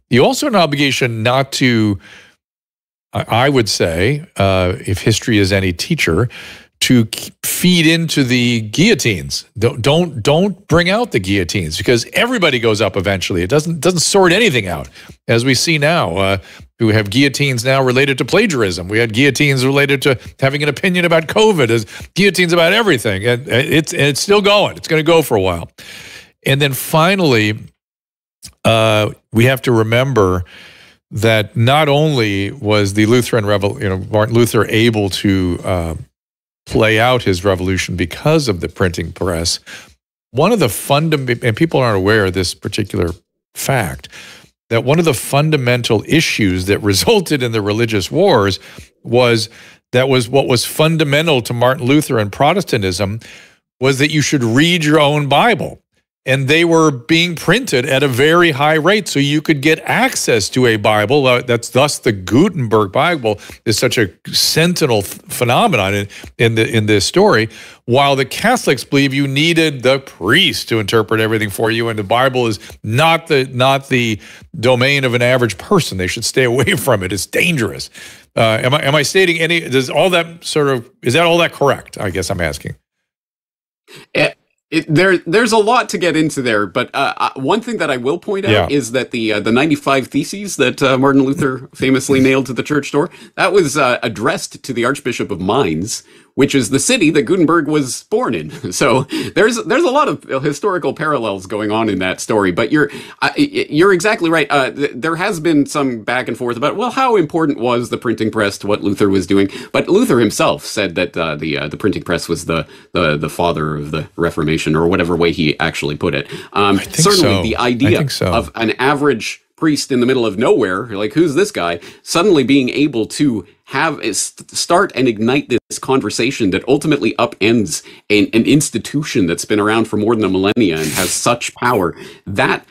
You also had an obligation not to, I would say, if history is any teacher, to feed into the guillotines. Don't bring out the guillotines, because everybody goes up eventually. It doesn't sort anything out, as we see now. We have guillotines now related to plagiarism. We had guillotines related to having an opinion about COVID. There's guillotines about everything, and it's still going. It's going to go for a while. And then finally, we have to remember that not only was the Lutheran Martin Luther able to play out his revolution because of the printing press, one of the and people aren't aware of this particular fact, that one of the fundamental issues that resulted in the religious wars was what was fundamental to Martin Luther and Protestantism was that you should read your own Bible. And they were being printed at a very high rate, so you could get access to a Bible. That's thus the Gutenberg Bible is such a sentinel phenomenon in this story. While the Catholics believe you needed the priest to interpret everything for you, and the Bible is not the domain of an average person. They should stay away from it. It's dangerous. Am I stating any? Is that all that correct? I guess I'm asking. There's a lot to get into there, but one thing that I will point out is that the 95 Theses that Martin Luther famously nailed to the church door, that was addressed to the Archbishop of Mainz, which is the city that Gutenberg was born in. So there's a lot of historical parallels going on in that story. But you're exactly right. There has been some back and forth about, well, how important was the printing press to what Luther was doing? But Luther himself said that the printing press was the father of the Reformation, or whatever way he actually put it. Certainly, the idea of an average priest in the middle of nowhere, like, who's this guy, suddenly being able to start and ignite this conversation that ultimately upends an institution that's been around for more than a millennia and has such power, that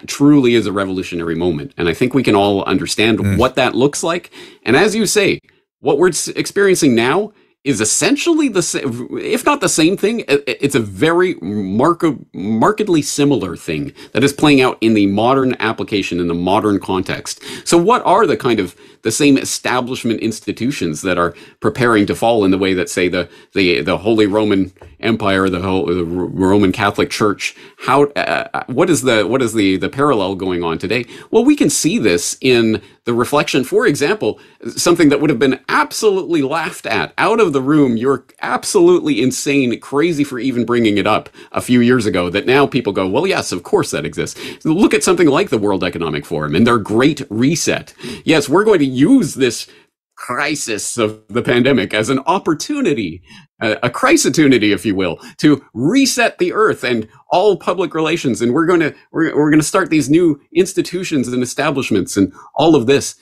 truly is a revolutionary moment. And I think we can all understand what that looks like. And as you say, what we're experiencing now is essentially the same, if not the same thing. It's a very markedly similar thing that is playing out in the modern application, in the modern context. So what are the kind of the same establishment institutions that are preparing to fall in the way that, say, the Holy Roman Empire, the Roman Catholic Church? What is the parallel going on today? Well, we can see this in the reflection. For example, something that would have been absolutely laughed at out of the room. You're absolutely insane, crazy for even bringing it up a few years ago, that now people go, well, yes, of course that exists. Look at something like the World Economic Forum and their Great Reset. Yes, we're going to use this crisis of the pandemic as an opportunity, a crisis-tunity, if you will, to reset the earth and all public relations. And we're going to start these new institutions and establishments and all of this.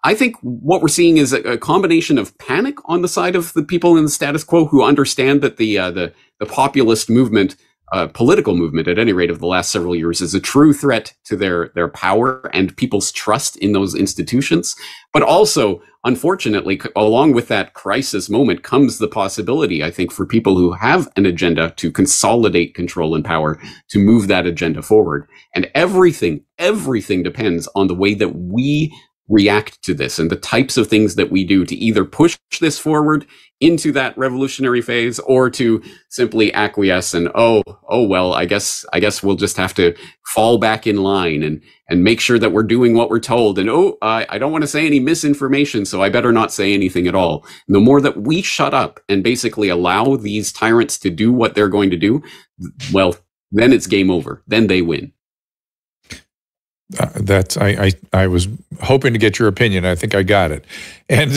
I think what we're seeing is a combination of panic on the side of the people in the status quo, who understand that the populist movement, political movement, at any rate, of the last several years, is a true threat to their power and people's trust in those institutions. But also, unfortunately, along with that crisis moment comes the possibility, I think, for people who have an agenda to consolidate control and power, to move that agenda forward. And everything depends on the way that we react to this and the types of things that we do to either push this forward into that revolutionary phase or to simply acquiesce and well, I guess we'll just have to fall back in line and make sure that we're doing what we're told. And I don't want to say any misinformation, so I better not say anything at all. And the more that we shut up and basically allow these tyrants to do what they're going to do, well, then it's game over. Then they win. I was hoping to get your opinion. I think I got it, and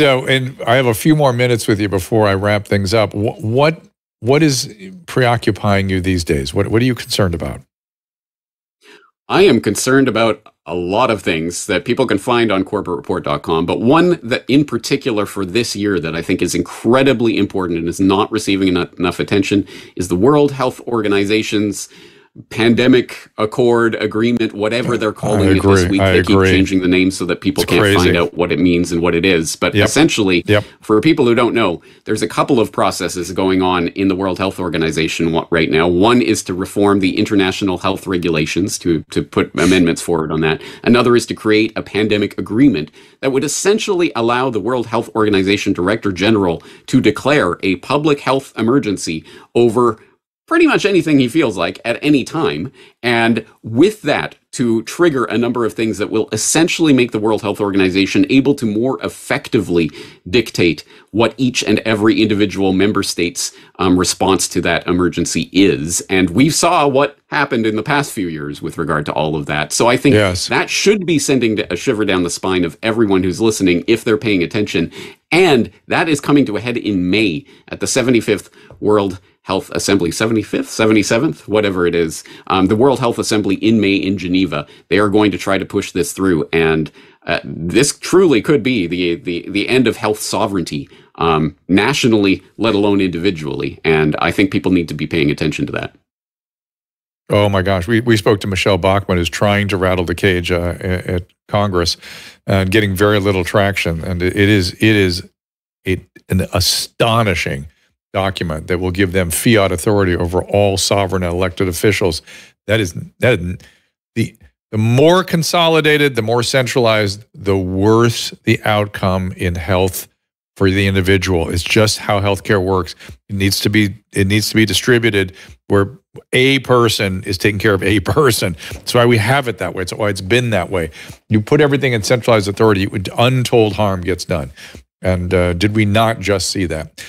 I have a few more minutes with you before I wrap things up. What is preoccupying you these days? What are you concerned about? I am concerned about a lot of things that people can find on CorbettReport.com, but one that in particular for this year that I think is incredibly important and is not receiving enough attention is the World Health Organization's pandemic accord agreement, whatever they're calling it this week. They keep changing the name so that people can't find out what it means and what it is. But essentially, for people who don't know, there's a couple of processes going on in the World Health Organization right now. One is to reform the international health regulations, to put amendments forward on that. Another is to create a pandemic agreement that would essentially allow the World Health Organization Director General to declare a public health emergency over pretty much anything he feels like at any time. And with that, to trigger a number of things that will essentially make the World Health Organization able to more effectively dictate what each and every individual member state's response to that emergency is. And we saw what happened in the past few years with regard to all of that. So I think that should be sending a shiver down the spine of everyone who's listening if they're paying attention. And that is coming to a head in May at the 75th World Health Assembly, 75th, 77th, whatever it is, the World Health Assembly in May in Geneva. They are going to try to push this through, and this truly could be the end of health sovereignty, nationally, let alone individually. And I think people need to be paying attention to that. Oh my gosh, we spoke to Michelle Bachmann, who's trying to rattle the cage at Congress, and getting very little traction. And it is an astonishing document that will give them fiat authority over all sovereign elected officials. The more consolidated, the more centralized, the worse the outcome in health for the individual. It's just how healthcare works. It needs to be distributed where a person is taking care of a person. That's why we have it that way. It's why it's been that way. You put everything in centralized authority, untold harm gets done. And did we not just see that?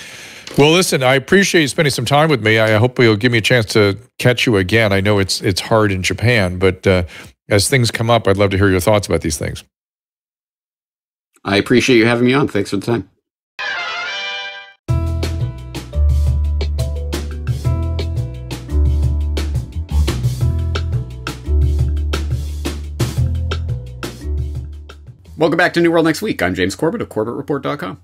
Well, listen, I appreciate you spending some time with me. I hope you'll give me a chance to catch you again. I know it's hard in Japan, but as things come up, I'd love to hear your thoughts about these things. I appreciate you having me on. Thanks for the time. Welcome back to New World Next Week. I'm James Corbett of CorbettReport.com.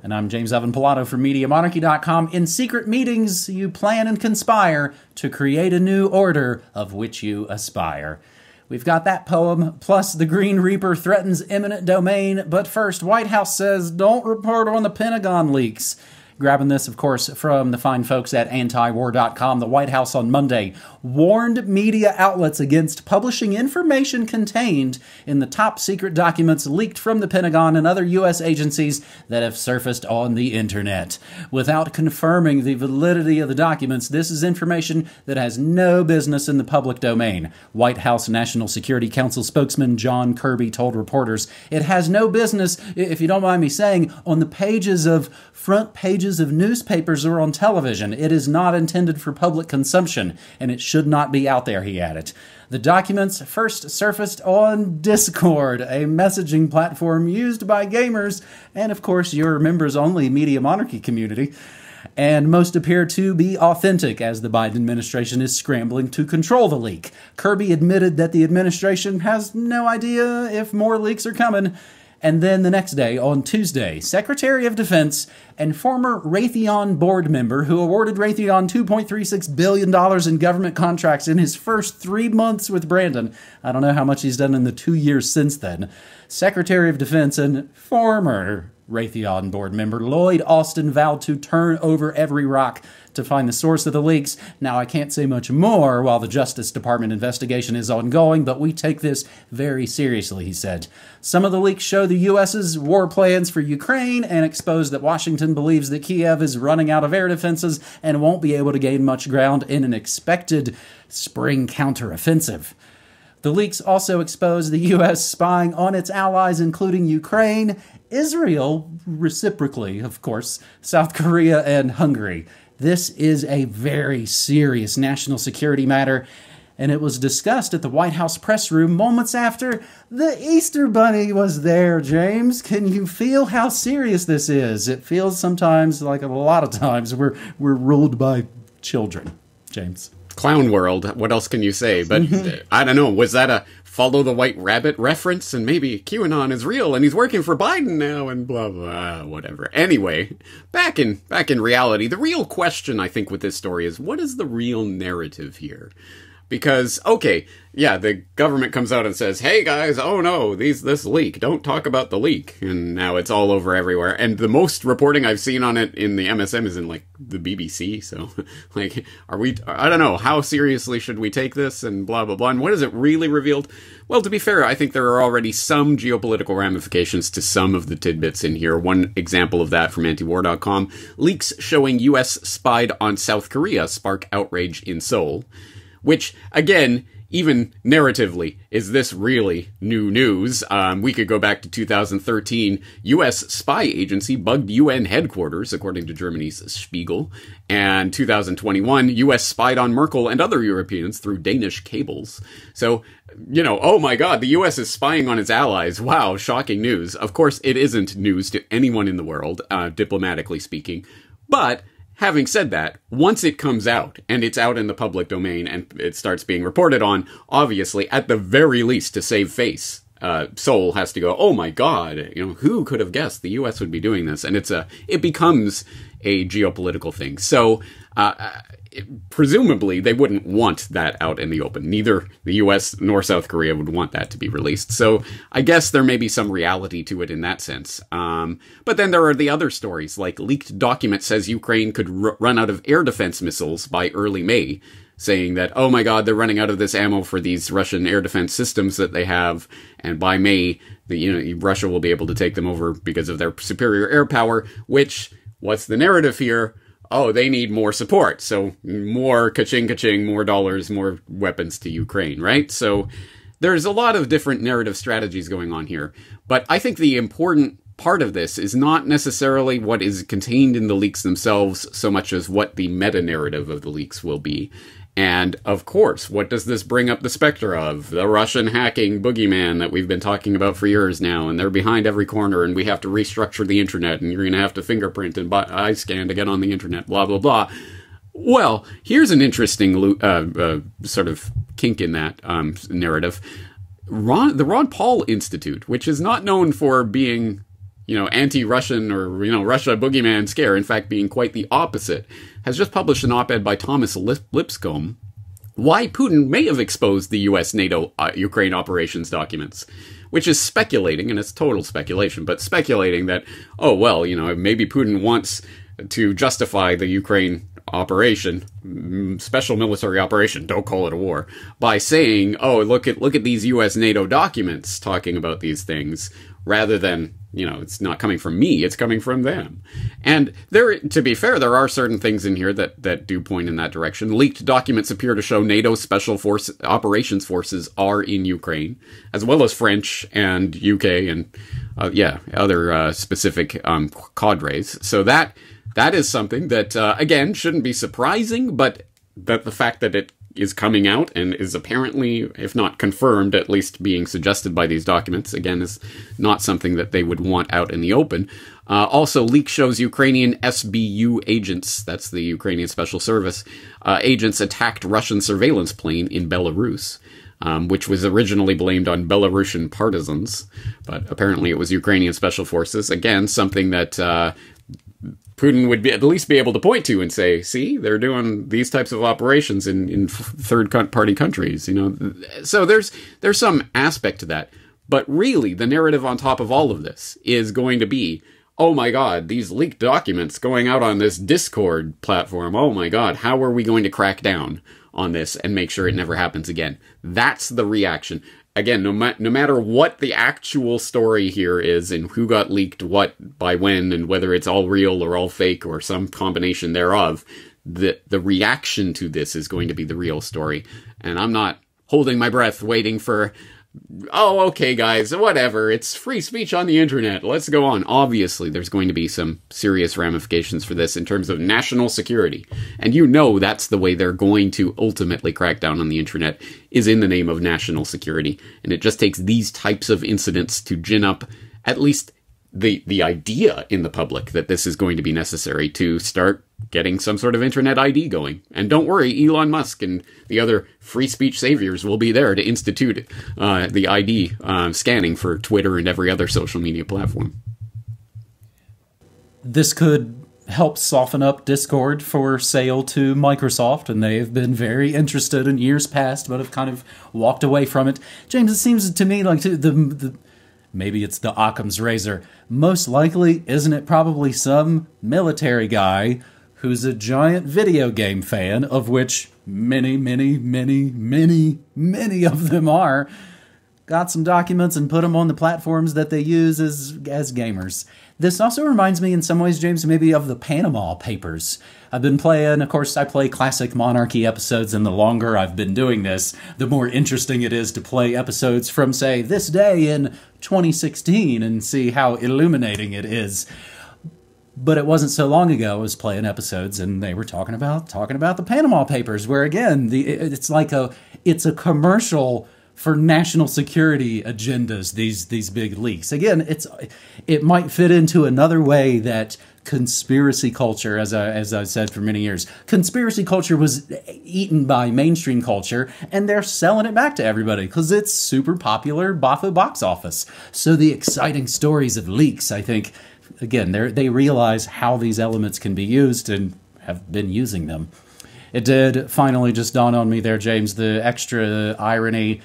And I'm James Evan Pilato from MediaMonarchy.com. In secret meetings, you plan and conspire to create a new order of which you aspire. We've got that poem, plus the Green Reaper threatens eminent domain. But first, White House says don't report on the Pentagon leaks. Grabbing this, of course, from the fine folks at antiwar.com. The White House on Monday warned media outlets against publishing information contained in the top secret documents leaked from the Pentagon and other U.S. agencies that have surfaced on the internet. Without confirming the validity of the documents, this is information that has no business in the public domain. White House National Security Council spokesman John Kirby told reporters, it has no business, if you don't mind me saying, on the front pages of newspapers or on television. It is not intended for public consumption, and it should not be out there, he added. The documents first surfaced on Discord, a messaging platform used by gamers and, of course, your members-only Media Monarchy community. And most appear to be authentic as the Biden administration is scrambling to control the leak. Kirby admitted that the administration has no idea if more leaks are coming. And then the next day, on Tuesday, Secretary of Defense and former Raytheon board member who awarded Raytheon $2.36 billion in government contracts in his first 3 months with Brandon. I don't know how much he's done in the 2 years since then. Secretary of Defense and former Raytheon board member Lloyd Austin vowed to turn over every rock to find the source of the leaks. Now, I can't say much more while the Justice Department investigation is ongoing, but we take this very seriously, he said. Some of the leaks show the U.S.'s war plans for Ukraine and expose that Washington believes that Kiev is running out of air defenses and won't be able to gain much ground in an expected spring counteroffensive. The leaks also expose the U.S. spying on its allies, including Ukraine, Israel, reciprocally, of course, South Korea, and Hungary. This is a very serious national security matter, and it was discussed at the White House press room moments after the Easter Bunny was there, James. Can you feel how serious this is? It feels sometimes, like a lot of times, we're ruled by children, James. Clown world, what else can you say? But I don't know, was that a follow the white rabbit reference? And maybe QAnon is real and he's working for Biden now and blah, blah, whatever. Anyway, back in reality, the real question I think with this story is, what is the real narrative here? Because, okay, yeah, the government comes out and says, hey guys, oh no, this leak, don't talk about the leak. And now it's all over everywhere. And the most reporting I've seen on it in the MSM is in, like, the BBC. So, like, I don't know, how seriously should we take this and blah, blah, blah. And what has it really revealed? Well, to be fair, I think there are already some geopolitical ramifications to some of the tidbits in here. One example of that from antiwar.com, leaks showing U.S. spied on South Korea spark outrage in Seoul. Which, again, even narratively, is this really new news? We could go back to 2013. U.S. spy agency bugged UN headquarters, according to Germany's Spiegel. And 2021, U.S. spied on Merkel and other Europeans through Danish cables. So, you know, oh my God, the U.S. is spying on its allies. Wow, shocking news. Of course, it isn't news to anyone in the world, diplomatically speaking. But having said that, once it comes out, and it's out in the public domain, and it starts being reported on, obviously, at the very least, to save face, Seoul has to go, oh my God, you know, who could have guessed the U.S. would be doing this? And it becomes a geopolitical thing. So, presumably, they wouldn't want that out in the open. Neither the U.S. nor South Korea would want that to be released. So I guess there may be some reality to it in that sense. But then there are the other stories, like leaked document says Ukraine could run out of air defense missiles by early May, saying that, oh my God, they're running out of this ammo for these Russian air defense systems that they have. And by May, Russia will be able to take them over because of their superior air power, which, what's the narrative here? Oh, they need more support. So more ka-ching, more dollars, more weapons to Ukraine, right? So there's a lot of different narrative strategies going on here. But I think the important part of this is not necessarily what is contained in the leaks themselves so much as what the meta-narrative of the leaks will be. And, of course, what does this bring up the specter of? The Russian hacking boogeyman that we've been talking about for years now, and they're behind every corner, and we have to restructure the internet, and you're going to have to fingerprint and eye scan to get on the internet, blah, blah, blah. Well, here's an interesting sort of kink in that narrative. The Ron Paul Institute, which is not known for being, anti-Russian or, Russia boogeyman scare, in fact, being quite the opposite, has just published an op-ed by Thomas Lipscomb, why Putin may have exposed the U.S. NATO Ukraine operations documents, which is speculating, and it's total speculation, but speculating that, maybe Putin wants to justify the Ukraine operation, special military operation, don't call it a war, by saying, oh, look at these U.S. NATO documents talking about these things, rather than, it's not coming from me, it's coming from them. And to be fair, there are certain things in here that do point in that direction. Leaked documents appear to show NATO special operations forces are in Ukraine, as well as French and UK and, other specific cadres. So that is something that, again, shouldn't be surprising, but that the fact that it is coming out and is apparently, if not confirmed, at least being suggested by these documents, again, is not something that they would want out in the open. Also, leak shows Ukrainian SBU agents, that's the Ukrainian Special Service, agents attacked Russian surveillance plane in Belarus, which was originally blamed on Belarusian partisans, but apparently it was Ukrainian Special Forces. Again, something that Putin would at least be able to point to and say, see, they're doing these types of operations in third-party countries, So there's some aspect to that. But really, the narrative on top of all of this is going to be, oh my God, these leaked documents going out on this Discord platform. Oh my God, how are we going to crack down on this and make sure it never happens again? That's the reaction. Again, no matter what the actual story here is and who got leaked what by when and whether it's all real or all fake or some combination thereof, the reaction to this is going to be the real story. And I'm not holding my breath waiting for, oh, okay, guys, whatever. It's free speech on the internet. Let's go on. Obviously, there's going to be some serious ramifications for this in terms of national security. And you know that's the way they're going to ultimately crack down on the internet, is in the name of national security. And it just takes these types of incidents to gin up at least the idea in the public that this is going to be necessary to start getting some sort of internet ID going. And don't worry, Elon Musk and the other free speech saviors will be there to institute the ID scanning for Twitter and every other social media platform. This could help soften up Discord for sale to Microsoft, and they have been very interested in years past, but have kind of walked away from it. James, it seems to me like maybe it's the Occam's razor. Most likely, isn't it probably some military guy who's a giant video game fan, of which many of them are, got some documents and put them on the platforms that they use as gamers. This also reminds me in some ways, James, maybe of the Panama Papers. I've been playing, of course, I play classic Monarchy episodes, and the longer I've been doing this, the more interesting it is to play episodes from, say, this day in 2016 and see how illuminating it is. But it wasn't so long ago I was playing episodes, and they were talking about the Panama Papers, where again, it's a commercial for national security agendas, these big leaks. Again, it might fit into another way that conspiracy culture, as I've said for many years, conspiracy culture was eaten by mainstream culture, and they're selling it back to everybody because it's super popular box office. So the exciting stories of leaks, I think, again, they realize how these elements can be used and have been using them. It did finally just dawn on me there, James, the extra irony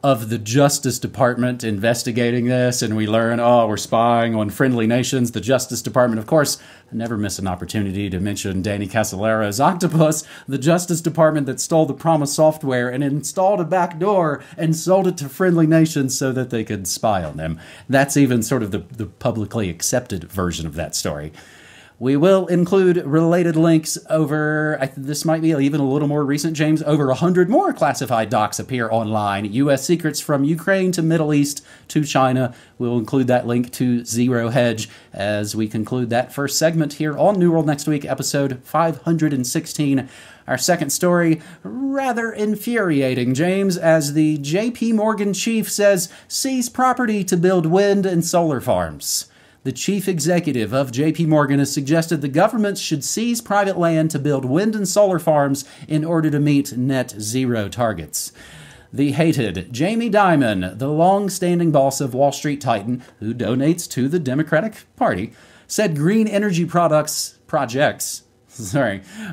of the Justice Department investigating this, and we learn, we're spying on friendly nations. The Justice Department, of course, I never miss an opportunity to mention Danny Casolara's Octopus, the Justice Department that stole the Promise software and installed a backdoor and sold it to friendly nations so that they could spy on them. That's even sort of the publicly accepted version of that story. We will include related links over, this might be even a little more recent, James, over 100 more classified docs appear online. U.S. secrets from Ukraine to Middle East to China. We'll include that link to Zero Hedge as we conclude that first segment here on New World Next Week, episode 516. Our second story, rather infuriating, James, as the J.P. Morgan chief says, seize property to build wind and solar farms. The chief executive of J.P. Morgan has suggested the government should seize private land to build wind and solar farms in order to meet net zero targets. The hated Jamie Dimon, the long-standing boss of Wall Street Titan, who donates to the Democratic Party, said green energy projects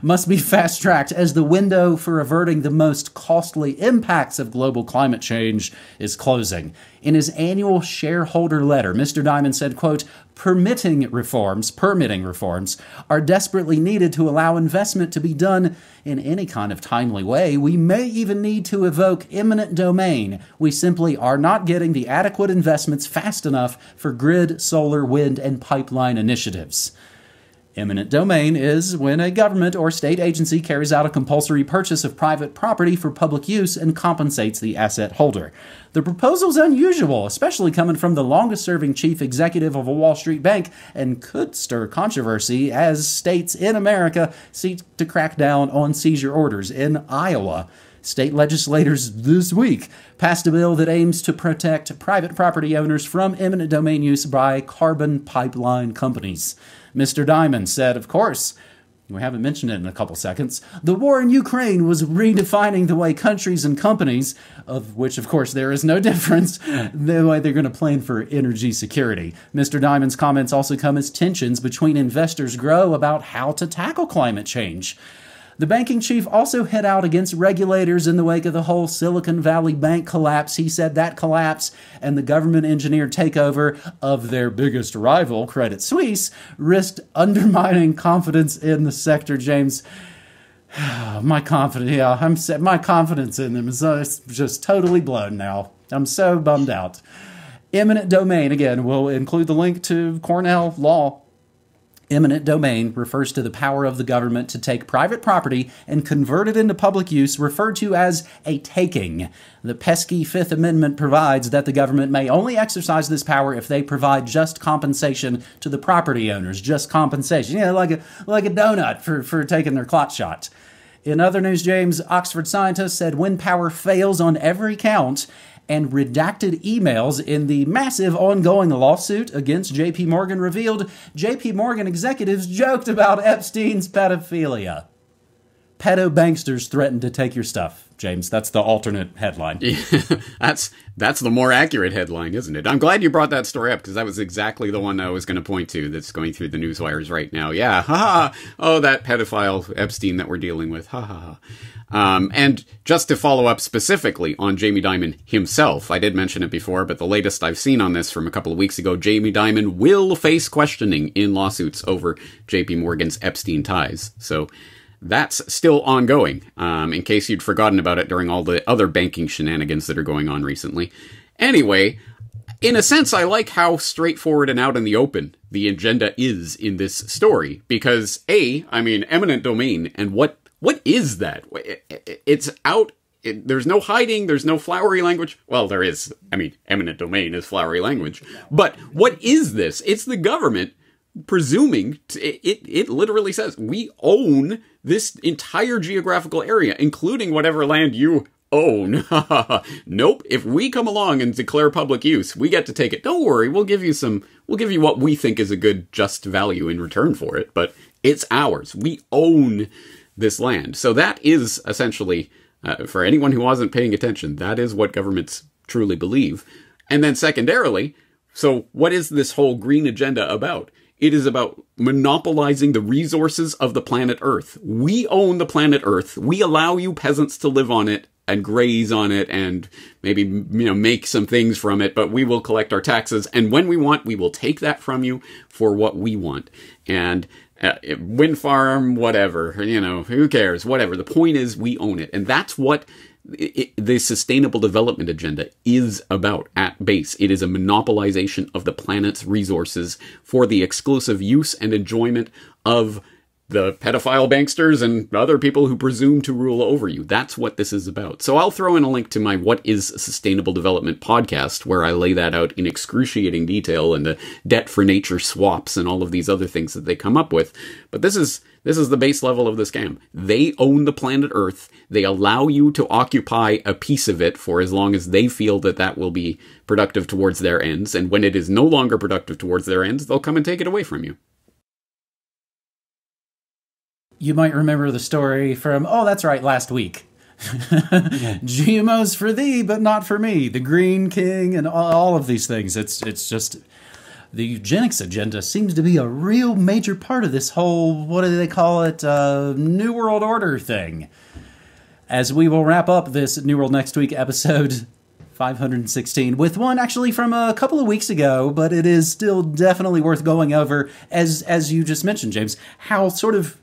must be fast-tracked as the window for averting the most costly impacts of global climate change is closing. In his annual shareholder letter, Mr. Dimon said, quote, permitting reforms are desperately needed to allow investment to be done in any kind of timely way. We may even need to evoke eminent domain. We simply are not getting the adequate investments fast enough for grid, solar, wind, and pipeline initiatives. Eminent domain is when a government or state agency carries out a compulsory purchase of private property for public use and compensates the asset holder. The proposal is unusual, especially coming from the longest-serving chief executive of a Wall Street bank, and could stir controversy as states in America seek to crack down on seizure orders. In Iowa, state legislators this week passed a bill that aims to protect private property owners from eminent domain use by carbon pipeline companies. Mr. Dimon said, of course, we haven't mentioned it in a couple seconds, the war in Ukraine was redefining the way countries and companies, of which, of course, there is no difference, the way they're going to plan for energy security. Mr. Dimon's comments also come as tensions between investors grow about how to tackle climate change. The banking chief also hit out against regulators in the wake of the whole Silicon Valley Bank collapse. He said that collapse and the government-engineered takeover of their biggest rival, Credit Suisse, risked undermining confidence in the sector. James, my confidence in them is just totally blown now. I'm so bummed out. Eminent domain, again, we'll include the link to Cornell Law. Eminent domain refers to the power of the government to take private property and convert it into public use, referred to as a taking. The pesky Fifth Amendment provides that the government may only exercise this power if they provide just compensation to the property owners. Just compensation. Yeah, like a donut for taking their clot shot. In other news, James, Oxford scientists said wind power fails on every count, and redacted emails in the massive ongoing lawsuit against J.P. Morgan revealed J.P. Morgan executives joked about Epstein's pedophilia. Pedo banksters threatened to take your stuff, James. That's the alternate headline. Yeah, that's the more accurate headline, isn't it? I'm glad you brought that story up, because that was exactly the one I was going to point to that's going through the news wires right now. Yeah, ha. Oh, that pedophile Epstein that we're dealing with. Ha ha ha. And just to follow up specifically on Jamie Dimon himself, I did mention it before, but the latest I've seen on this from a couple of weeks ago, Jamie Dimon will face questioning in lawsuits over JP Morgan's Epstein ties. So that's still ongoing, in case you'd forgotten about it during all the other banking shenanigans that are going on recently. Anyway, in a sense, I like how straightforward and out in the open the agenda is in this story, because eminent domain, and what is that? It's out. There's no hiding. There's no flowery language. Well, there is. Eminent domain is flowery language. But what is this? It's the government presuming, it literally says, we own this entire geographical area, including whatever land you own. Nope. If we come along and declare public use, we get to take it. Don't worry. We'll give you what we think is a good, just value in return for it. But it's ours. We own this land. So that is essentially, for anyone who wasn't paying attention, that is what governments truly believe. And then secondarily, so what is this whole green agenda about? It is about monopolizing the resources of the planet Earth. We own the planet Earth. We allow you peasants to live on it and graze on it and maybe, make some things from it, but we will collect our taxes. And when we want, we will take that from you for what we want. And wind farm, whatever, who cares, whatever. The point is we own it. And that's what the sustainable development agenda is about at base. It is a monopolization of the planet's resources for the exclusive use and enjoyment of the pedophile banksters and other people who presume to rule over you. That's what this is about. So I'll throw in a link to my What is Sustainable Development podcast, where I lay that out in excruciating detail, and the debt for nature swaps and all of these other things that they come up with. But this is the base level of the scam. They own the planet Earth. They allow you to occupy a piece of it for as long as they feel that will be productive towards their ends. And when it is no longer productive towards their ends, they'll come and take it away from you. You might remember the story from, that's right, last week. GMOs for thee, but not for me. The Green King and all of these things. It's just, the eugenics agenda seems to be a real major part of this whole, what do they call it, New World Order thing. As we will wrap up this New World Next Week episode 516 with one actually from a couple of weeks ago, but it is still definitely worth going over, as you just mentioned, James, how sort of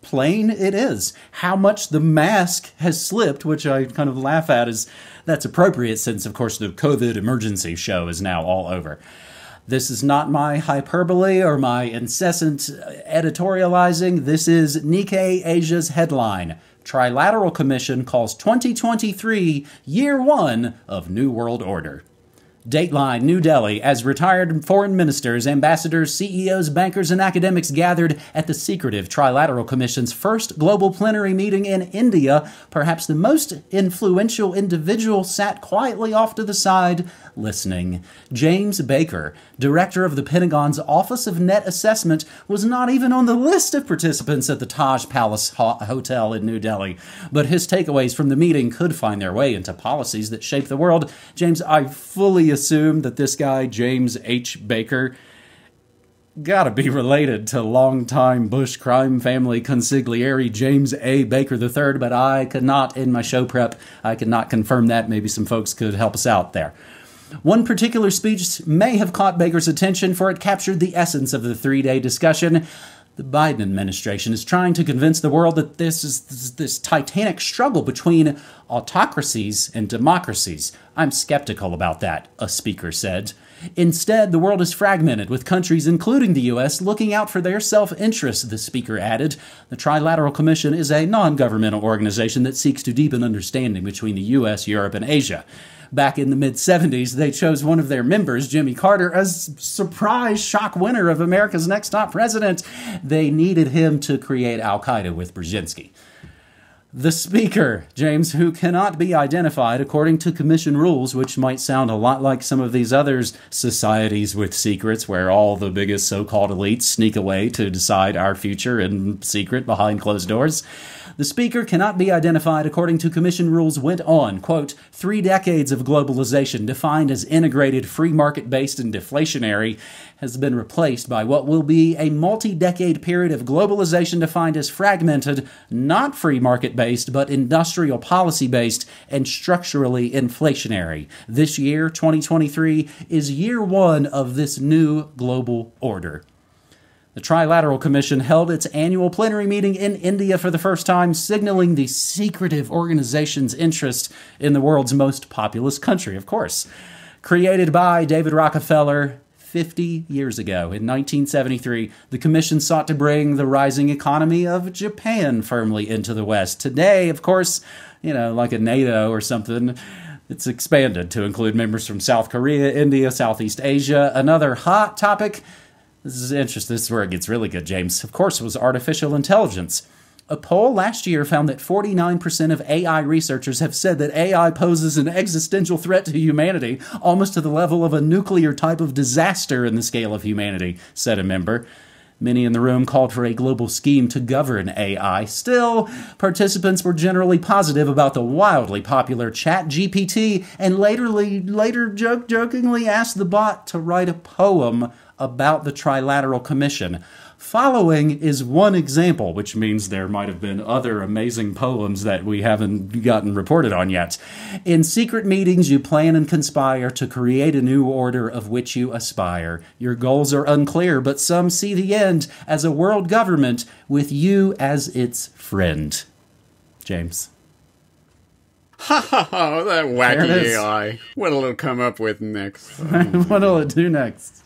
plain it is, how much the mask has slipped, which I kind of laugh at, as that's appropriate since, of course, the COVID emergency show is now all over. This is not my hyperbole or my incessant editorializing. This is Nikkei Asia's headline. Trilateral Commission calls 2023 year one of New World Order. Dateline, New Delhi, as retired foreign ministers, ambassadors, CEOs, bankers, and academics gathered at the secretive Trilateral Commission's first global plenary meeting in India, perhaps the most influential individual sat quietly off to the side, listening. James Baker, director of the Pentagon's Office of Net Assessment, was not even on the list of participants at the Taj Palace Hotel in New Delhi, but his takeaways from the meeting could find their way into policies that shape the world. James, I fully assume that this guy, James H. Baker, gotta be related to longtime Bush crime family consigliere James A. Baker III, but I could not, in my show prep, I could not confirm that. Maybe some folks could help us out there. One particular speech may have caught Baker's attention, for it captured the essence of the three-day discussion. The Biden administration is trying to convince the world that this is this titanic struggle between autocracies and democracies. I'm skeptical about that, a speaker said. Instead, the world is fragmented, with countries, including the U.S., looking out for their self-interest, the speaker added. The Trilateral Commission is a non-governmental organization that seeks to deepen understanding between the U.S., Europe, and Asia. Back in the mid-'70s, they chose one of their members, Jimmy Carter, as surprise shock winner of America's next top president. They needed him to create Al-Qaeda with Brzezinski. The speaker, James, who cannot be identified according to commission rules, which might sound a lot like some of these other societies with secrets where all the biggest so-called elites sneak away to decide our future in secret behind closed doors. The speaker cannot be identified according to commission rules went on, quote, 3 decades of globalization defined as integrated, free market-based and deflationary has been replaced by what will be a multi-decade period of globalization defined as fragmented, not free market-based, but industrial policy-based and structurally inflationary. This year, 2023, is year one of this new global order. The Trilateral Commission held its annual plenary meeting in India for the first time, signaling the secretive organization's interest in the world's most populous country, of course. Created by David Rockefeller 50 years ago, in 1973, the Commission sought to bring the rising economy of Japan firmly into the West. Today, of course, like a NATO or something, it's expanded to include members from South Korea, India, Southeast Asia. Another hot topic, this is interesting, this is where it gets really good, James, of course, was artificial intelligence. A poll last year found that 49% of AI researchers have said that AI poses an existential threat to humanity, almost to the level of a nuclear type of disaster in the scale of humanity, said a member. Many in the room called for a global scheme to govern AI. Still, participants were generally positive about the wildly popular ChatGPT and later jokingly asked the bot to write a poem about the Trilateral Commission. Following is one example, which means there might have been other amazing poems that we haven't gotten reported on yet. In secret meetings, you plan and conspire to create a new order of which you aspire. Your goals are unclear, but some see the end as a world government with you as its friend. James. Ha ha ha, that wacky AI. What'll it come up with next? What'll it do next?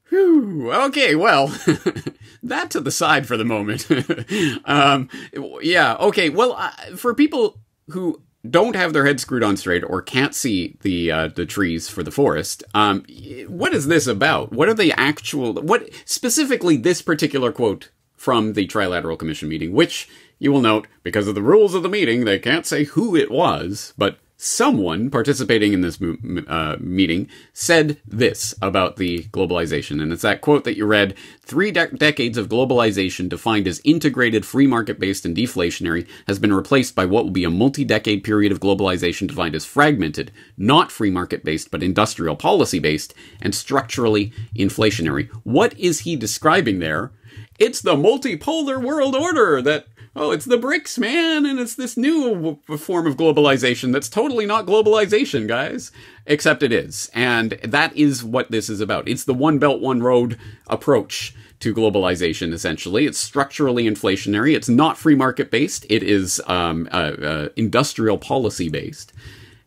Whew. Okay, well, that to the side for the moment. Yeah, okay, well, for people who don't have their heads screwed on straight or can't see the trees for the forest, what is this about? What are the what specifically this particular quote from the Trilateral Commission meeting, which you will note, because of the rules of the meeting, they can't say who it was, but someone participating in this meeting said this about the globalization, and it's that quote that you read, 3 decades of globalization defined as integrated, free market-based, and deflationary has been replaced by what will be a multi-decade period of globalization defined as fragmented, not free market-based, but industrial policy-based, and structurally inflationary. What is he describing there? It's the multipolar world order that, oh, it's the BRICS, man, and it's this new form of globalization that's totally not globalization, guys. Except it is. And that is what this is about. It's the One Belt, One Road approach to globalization, essentially. It's structurally inflationary. It's not free market-based. It is industrial policy-based.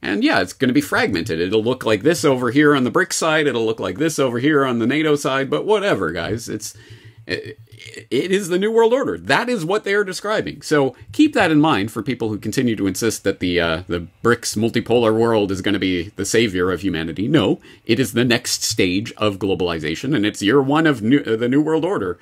And yeah, it's going to be fragmented. It'll look like this over here on the BRICS side. It'll look like this over here on the NATO side. But whatever, guys. It is the New World Order. That is what they are describing. So keep that in mind for people who continue to insist that the BRICS multipolar world is going to be the savior of humanity. No, it is the next stage of globalization, and it's year one of the New World Order,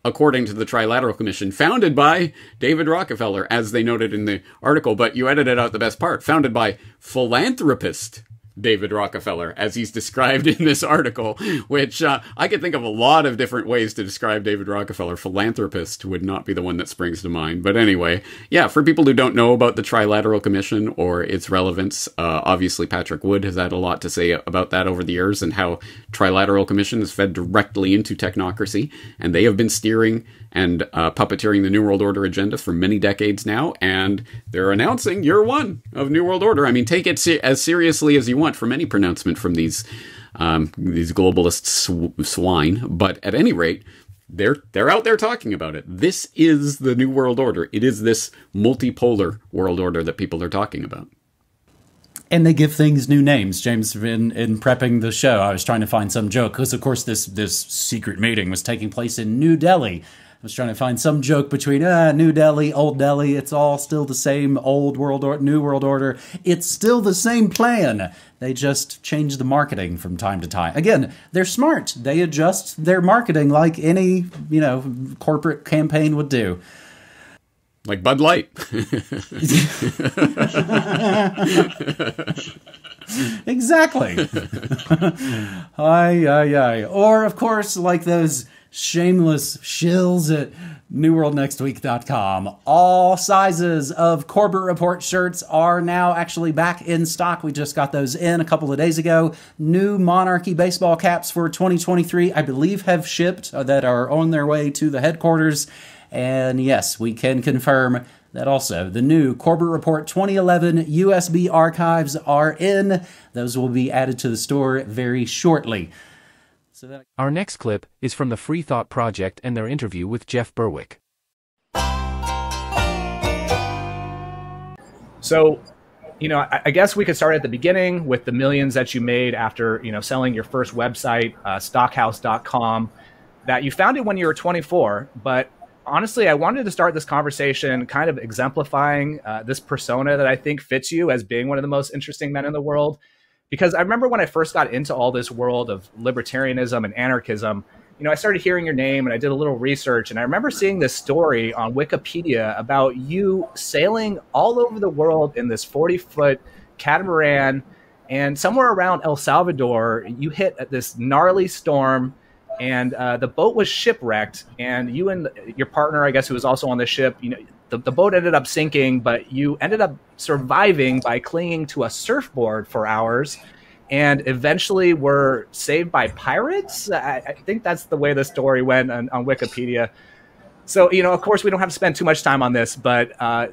according to the Trilateral Commission, founded by David Rockefeller, as they noted in the article. But you edited out the best part. Founded by philanthropist David Rockefeller, as he's described in this article, which I could think of a lot of different ways to describe David Rockefeller. Philanthropist would not be the one that springs to mind. But anyway, yeah, for people who don't know about the Trilateral Commission or its relevance, obviously Patrick Wood has had a lot to say about that over the years and how Trilateral Commission is fed directly into technocracy. And they have been steering and puppeteering the New World Order agenda for many decades now. And they're announcing year one of New World Order. I mean, take it as seriously as you want from any pronouncement from these globalist swine. But at any rate, they're out there talking about it. This is the New World Order. It is this multipolar world order that people are talking about. And they give things new names. James, in prepping the show, I was trying to find some joke because, of course, this secret meeting was taking place in New Delhi. I was trying to find some joke between New Delhi, Old Delhi. It's all still the same old world order, New World Order. It's still the same plan. They just change the marketing from time to time. Again, they're smart. They adjust their marketing like any, corporate campaign would do. Like Bud Light. Exactly. Aye. Or, of course, like those shameless shills at newworldnextweek.com. All sizes of Corbett Report shirts are now actually back in stock. We just got those in a couple of days ago. New Monarchy baseball caps for 2023, I believe, have shipped that are on their way to the headquarters. And yes, we can confirm that also the new Corbett Report 2011 USB archives are in. Those will be added to the store very shortly. Our next clip is from the Free Thought Project and their interview with Jeff Burwick. So, I guess we could start at the beginning with the millions that you made after, selling your first website, stockhouse.com, that you founded when you were 24. But honestly, I wanted to start this conversation kind of exemplifying this persona that I think fits you as being one of the most interesting men in the world. Because I remember when I first got into all this world of libertarianism and anarchism, I started hearing your name and I did a little research. And I remember seeing this story on Wikipedia about you sailing all over the world in this 40-foot catamaran. And somewhere around El Salvador, you hit this gnarly storm and the boat was shipwrecked. And you and your partner, I guess, who was also on the ship, the boat ended up sinking, but you ended up surviving by clinging to a surfboard for hours and eventually were saved by pirates. I think that's the way the story went on Wikipedia. So, of course, we don't have to spend too much time on this, but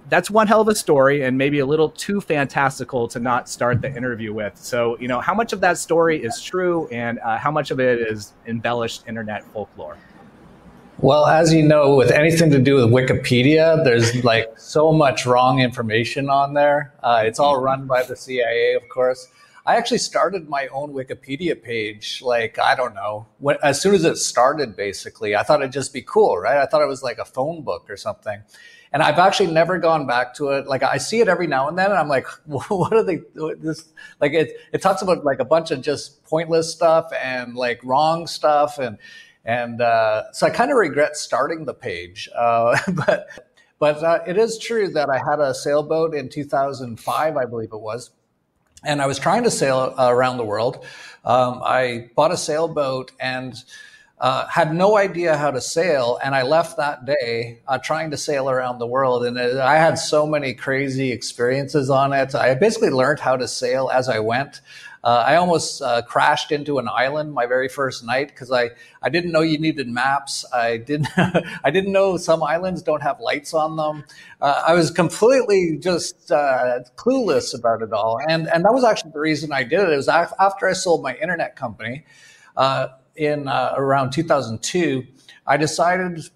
that's one hell of a story and maybe a little too fantastical to not start the interview with. So, how much of that story is true and how much of it is embellished internet folklore? Well, as you know, with anything to do with Wikipedia, there's so much wrong information on there. It's all run by the CIA, of course. I actually started my own Wikipedia page, I don't know, as soon as it started, basically. I thought it'd just be cool, right? I thought it was like a phone book or something. And I've actually never gone back to it. I see it every now and then, and I'm like, what are they doing? It talks about a bunch of just pointless stuff and wrong stuff. And so I kind of regret starting the page. But it is true that I had a sailboat in 2005, I believe it was. And I was trying to sail around the world. I bought a sailboat and had no idea how to sail. And I left that day trying to sail around the world. And I had so many crazy experiences on it. I basically learned how to sail as I went. I almost crashed into an island my very first night because I didn't know you needed maps. I didn't know some islands don't have lights on them. I was completely just clueless about it all. And that was actually the reason I did it. It was after I sold my internet company in around 2002, I decided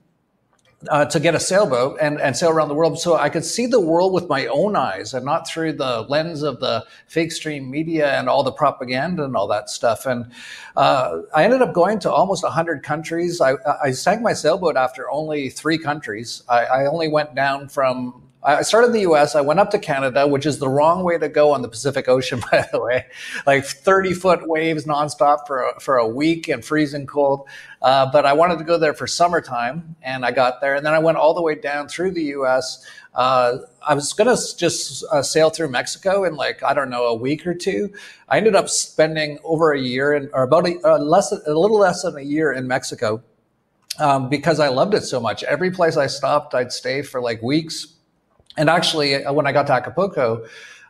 to get a sailboat and sail around the world so I could see the world with my own eyes and not through the lens of the fake stream media and all the propaganda and all that stuff. And I ended up going to almost 100 countries. I sank my sailboat after only 3 countries. I only went down from I started in the US. I went up to Canada, which is the wrong way to go on the Pacific Ocean, by the way. Like 30-foot waves nonstop for a week and freezing cold. But I wanted to go there for summertime, and I got there. And then I went all the way down through the US. I was going to just sail through Mexico in a week or two. I ended up spending over a year a little less than a year in Mexico. Because I loved it so much. Every place I stopped, I'd stay for like weeks. And actually, when I got to Acapulco,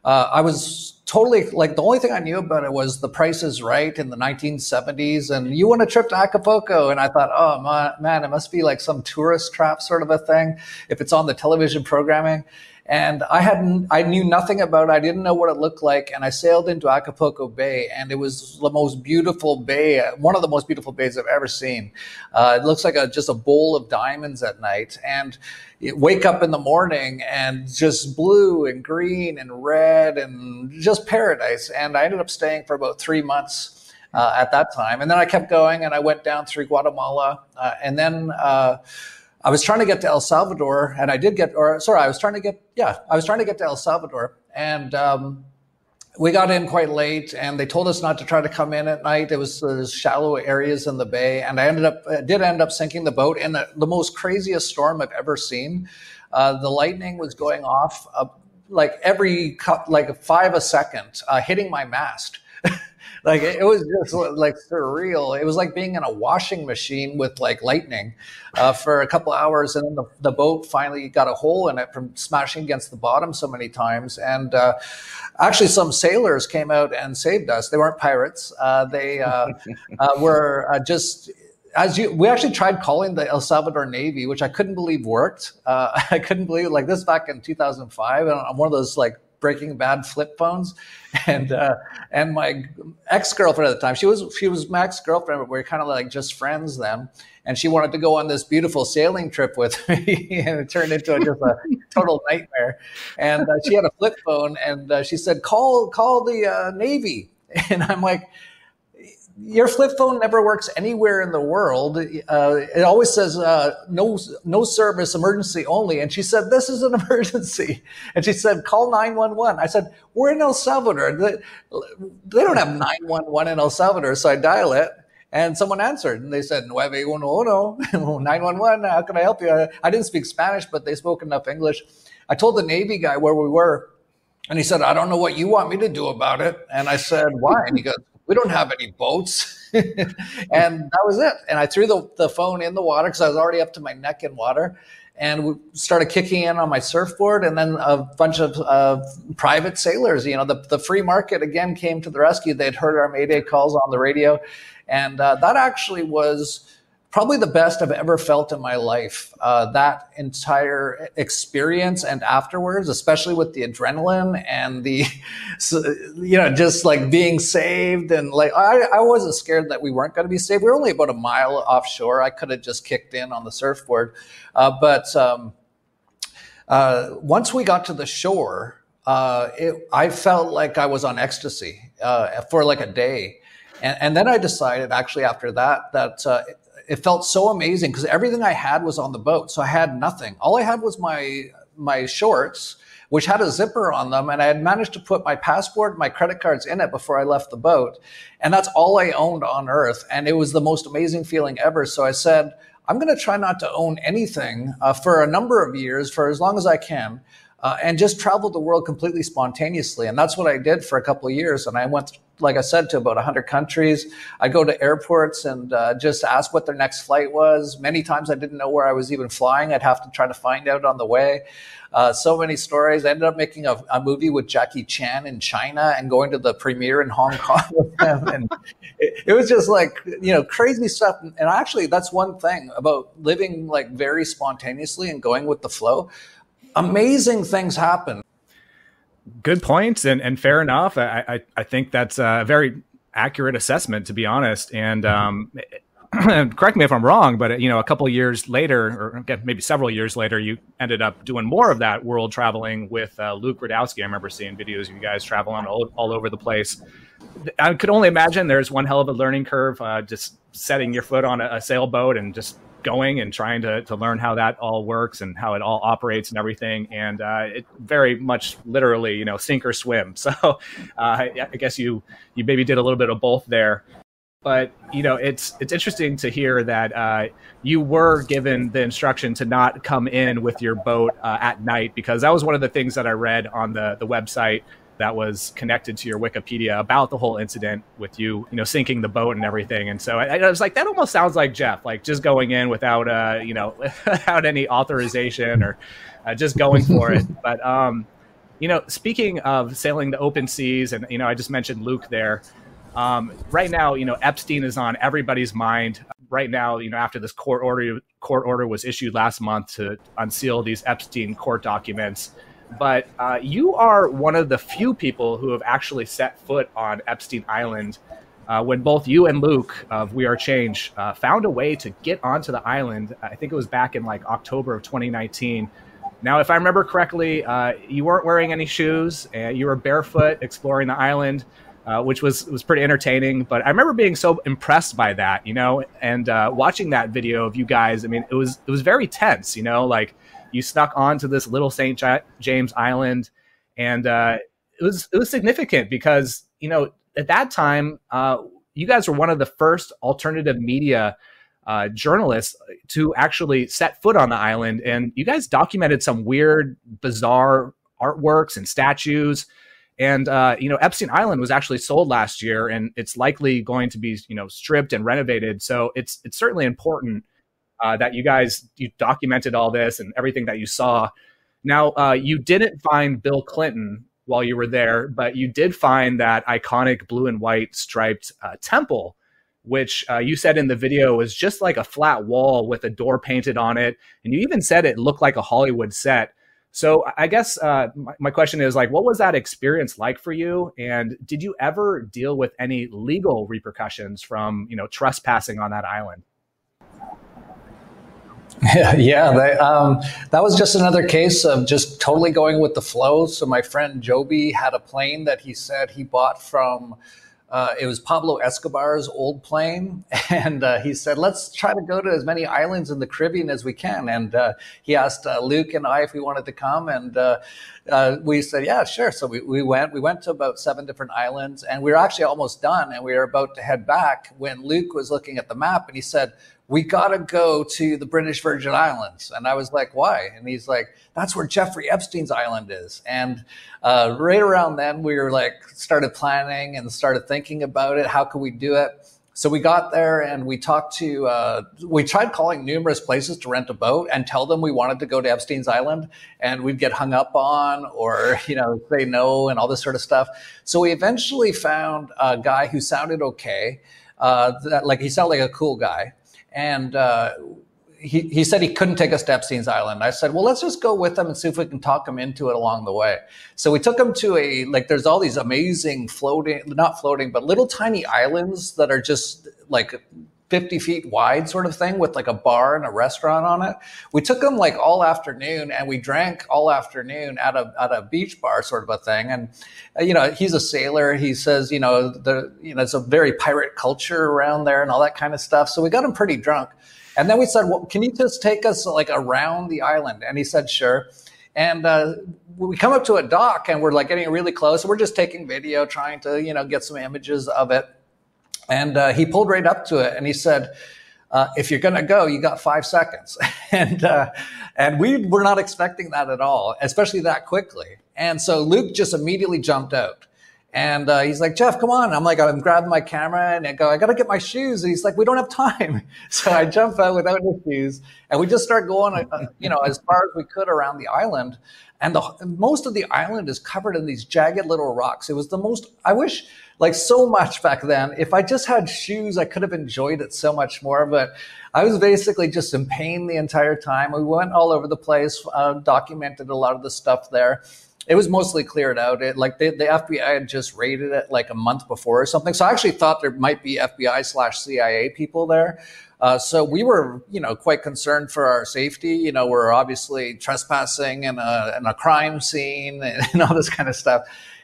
I was totally the only thing I knew about it was The Price is Right in the 1970s. And you want a trip to Acapulco? And I thought, oh man, it must be like some tourist trap sort of a thing if it's on the television programming. And I knew nothing about it. I didn't know what it looked like. And I sailed into Acapulco Bay, and it was the most beautiful bay, one of the most beautiful bays I've ever seen. It looks like just a bowl of diamonds at night. And you wake up in the morning and just blue and green and red and just paradise. And I ended up staying for about 3 months at that time. And then I kept going, and I went down through Guatemala. And then I was trying to get to El Salvador, and I was trying to get to El Salvador, and we got in quite late, and they told us not to try to come in at night. There's shallow areas in the bay, and I did end up sinking the boat in the most craziest storm I've ever seen. The lightning was going off every 5 a second, hitting my mast. It was just surreal. It was like being in a washing machine with lightning for a couple of hours. And then the boat finally got a hole in it from smashing against the bottom so many times. And actually some sailors came out and saved us. They weren't pirates. They were just... we actually tried calling the El Salvador Navy, which I couldn't believe worked. I couldn't believe this back in 2005 on one of those Breaking Bad flip phones, and my ex-girlfriend at the time, she was my ex-girlfriend, but we were kind of just friends then, and she wanted to go on this beautiful sailing trip with me, and it turned into just a total nightmare. And she had a flip phone, and she said, call the Navy, and I'm like, your flip phone never works anywhere in the world. It always says no service, emergency only. And she said, this is an emergency. And she said, call 911. I said, we're in El Salvador. They don't have 911 in El Salvador. So I dial it, and someone answered, and they said, 911, 911, how can I help you? I didn't speak Spanish, but they spoke enough English. I told the Navy guy where we were, and he said, I don't know what you want me to do about it. And I said, why? And he goes, we don't have any boats. And that was it. And I threw the phone in the water because I was already up to my neck in water, and we started kicking in on my surfboard. And then a bunch of private sailors, the free market again came to the rescue. They'd heard our Mayday calls on the radio. And that actually was probably the best I've ever felt in my life. That entire experience and afterwards, especially with the adrenaline and the, just being saved. And I wasn't scared that we weren't going to be saved. We were only about a mile offshore. I could have just kicked in on the surfboard. But once we got to the shore, I felt like I was on ecstasy for a day. And then I decided actually after that it felt so amazing because everything I had was on the boat. So I had nothing. All I had was my shorts, which had a zipper on them. And I had managed to put my passport, my credit cards in it before I left the boat. And that's all I owned on Earth. And it was the most amazing feeling ever. So I said, I'm going to try not to own anything for a number of years, for as long as I can, and just travel the world completely spontaneously. And that's what I did for a couple of years. And I went, like I said, to about 100 countries. I go to airports and just ask what their next flight was. Many times I didn't know where I was even flying. I'd have to try to find out on the way. So many stories. I ended up making a movie with Jackie Chan in China and going to the premiere in Hong Kong with them. And it was just crazy stuff. And actually, that's one thing about living very spontaneously and going with the flow. Amazing things happen. Good points and fair enough. I think that's a very accurate assessment, to be honest. And correct me if I'm wrong, but a couple of years later, or again, maybe several years later, you ended up doing more of that world traveling with Luke Radowski. I remember seeing videos of you guys traveling all over the place. I could only imagine there's one hell of a learning curve, just setting your foot on a sailboat and just going and trying to learn how that all works and how it all operates and everything. And it very much literally, sink or swim. So I guess you maybe did a little bit of both there. But, it's interesting to hear that you were given the instruction to not come in with your boat at night, because that was one of the things that I read on the website that was connected to your Wikipedia about the whole incident with you, sinking the boat and everything. And so I was like, that almost sounds like Jeff, like just going in without, without any authorization or just going for it. But, speaking of sailing the open seas, and, I just mentioned Luke there. Right now, Epstein is on everybody's mind right now, after this court order was issued last month to unseal these Epstein court documents. But you are one of the few people who have actually set foot on Epstein Island when both you and Luke of We Are Change found a way to get onto the island. I think it was back in like October of 2019. Now, if I remember correctly, you weren't wearing any shoes. You were barefoot exploring the island, which was pretty entertaining. But I remember being so impressed by that, and watching that video of you guys. I mean, it was very tense, like you snuck onto this little St. James Island, and it was significant because, at that time, you guys were one of the first alternative media journalists to actually set foot on the island. And you guys documented some weird, bizarre artworks and statues. And, Epstein Island was actually sold last year, and it's likely going to be, stripped and renovated. So it's certainly important that you documented all this and everything that you saw. Now, you didn't find Bill Clinton while you were there, but you did find that iconic blue and white striped temple, which you said in the video was just like a flat wall with a door painted on it. And you even said it looked like a Hollywood set. So I guess my question is, like, what was that experience like for you? And did you ever deal with any legal repercussions from, trespassing on that island? That was just another case of just totally going with the flow. So my friend Joby had a plane that he said he bought from, it was Pablo Escobar's old plane. And he said, let's try to go to as many islands in the Caribbean as we can. And he asked Luke and I if we wanted to come. And we said, yeah, sure. So we went to about 7 different islands, and we were actually almost done. And we were about to head back when Luke was looking at the map, and he said, we got to go to the British Virgin Islands. And I was like, why? And he's like, that's where Jeffrey Epstein's island is. And right around then, we were like, started planning and started thinking about it. How could we do it? So we got there and we talked to, we tried calling numerous places to rent a boat and tell them we wanted to go to Epstein's island, and we'd get hung up on or, say no and all this sort of stuff. So we eventually found a guy who sounded okay. He sounded like a cool guy. And he said he couldn't take us to Epstein's island. I said, well, let's just go with him and see if we can talk him into it along the way. So we took him to there's all these amazing not floating, but little tiny islands that are just like 50 feet wide sort of thing with like a bar and a restaurant on it. We took him like all afternoon, and we drank all afternoon at a beach bar sort of a thing. And, he's a sailor. He says, it's a very pirate culture around there and all that kind of stuff. So we got him pretty drunk. And then we said, well, can you just take us like around the island? And he said, sure. And we come up to a dock, and we're like getting really close. We're just taking video, trying to, get some images of it. And he pulled right up to it, and he said, if you're going to go, you got 5 seconds. And we were not expecting that at all, especially that quickly. And so Luke just immediately jumped out. And he's like, Jeff, come on. I'm like, I'm grabbing my camera, and I go, I got to get my shoes. And he's like, we don't have time. So I jump out without his shoes, and we just start going, as far as we could around the island. And most of the island is covered in these jagged little rocks. It was the most, I wish, like so much back then. If I just had shoes, I could have enjoyed it so much more. But I was basically just in pain the entire time. We went all over the place, documented a lot of the stuff there. It was mostly cleared out. The FBI had just raided it like a month before or something. So I actually thought there might be FBI/CIA people there. So we were, quite concerned for our safety. We're obviously trespassing in a crime scene and all this kind of stuff.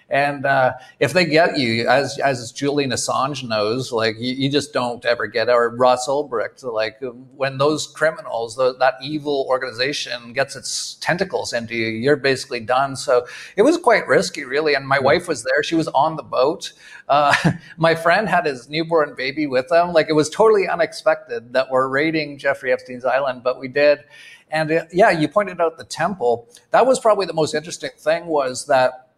And if they get you, as Julian Assange knows, like you just don't ever get, or Ross Ulbricht, like when those criminals, that evil organization gets its tentacles into you, you're basically done. So it was quite risky, really. And my wife was there. She was on the boat. My friend had his newborn baby with him. Like, it was totally unexpected that we're raiding Jeffrey Epstein's island, but we did. And yeah, you pointed out the temple. That was probably the most interesting thing, was that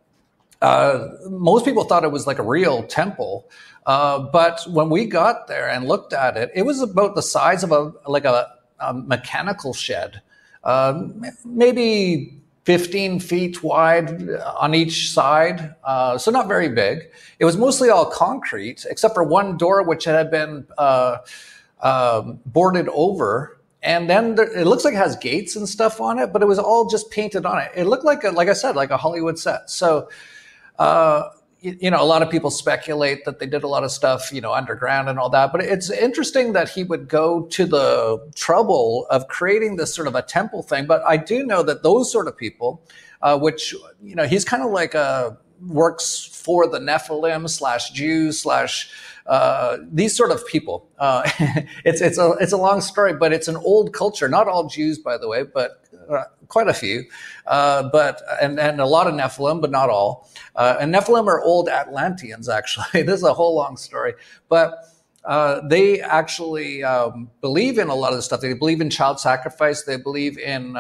most people thought it was like a real temple. But when we got there and looked at it, it was about the size of a mechanical shed, maybe 15 feet wide on each side. So not very big. It was mostly all concrete, except for one door, which had been boarded over. And then it looks like it has gates and stuff on it, but it was all just painted on it. It looked like, like I said, like a Hollywood set. So, you know, a lot of people speculate that they did a lot of stuff, you know, underground and all that. But it's interesting that he would go to the trouble of creating this sort of a temple thing. But I do know that those sort of people, which, you know, he's kind of like works for the Nephilim / Jews / these sort of people. It's a long story, but it's an old culture. Not all Jews, by the way, but quite a few. And a lot of Nephilim, but not all. And Nephilim are old Atlanteans, actually. This is a whole long story. But they actually believe in a lot of this stuff. They believe in child sacrifice. They believe in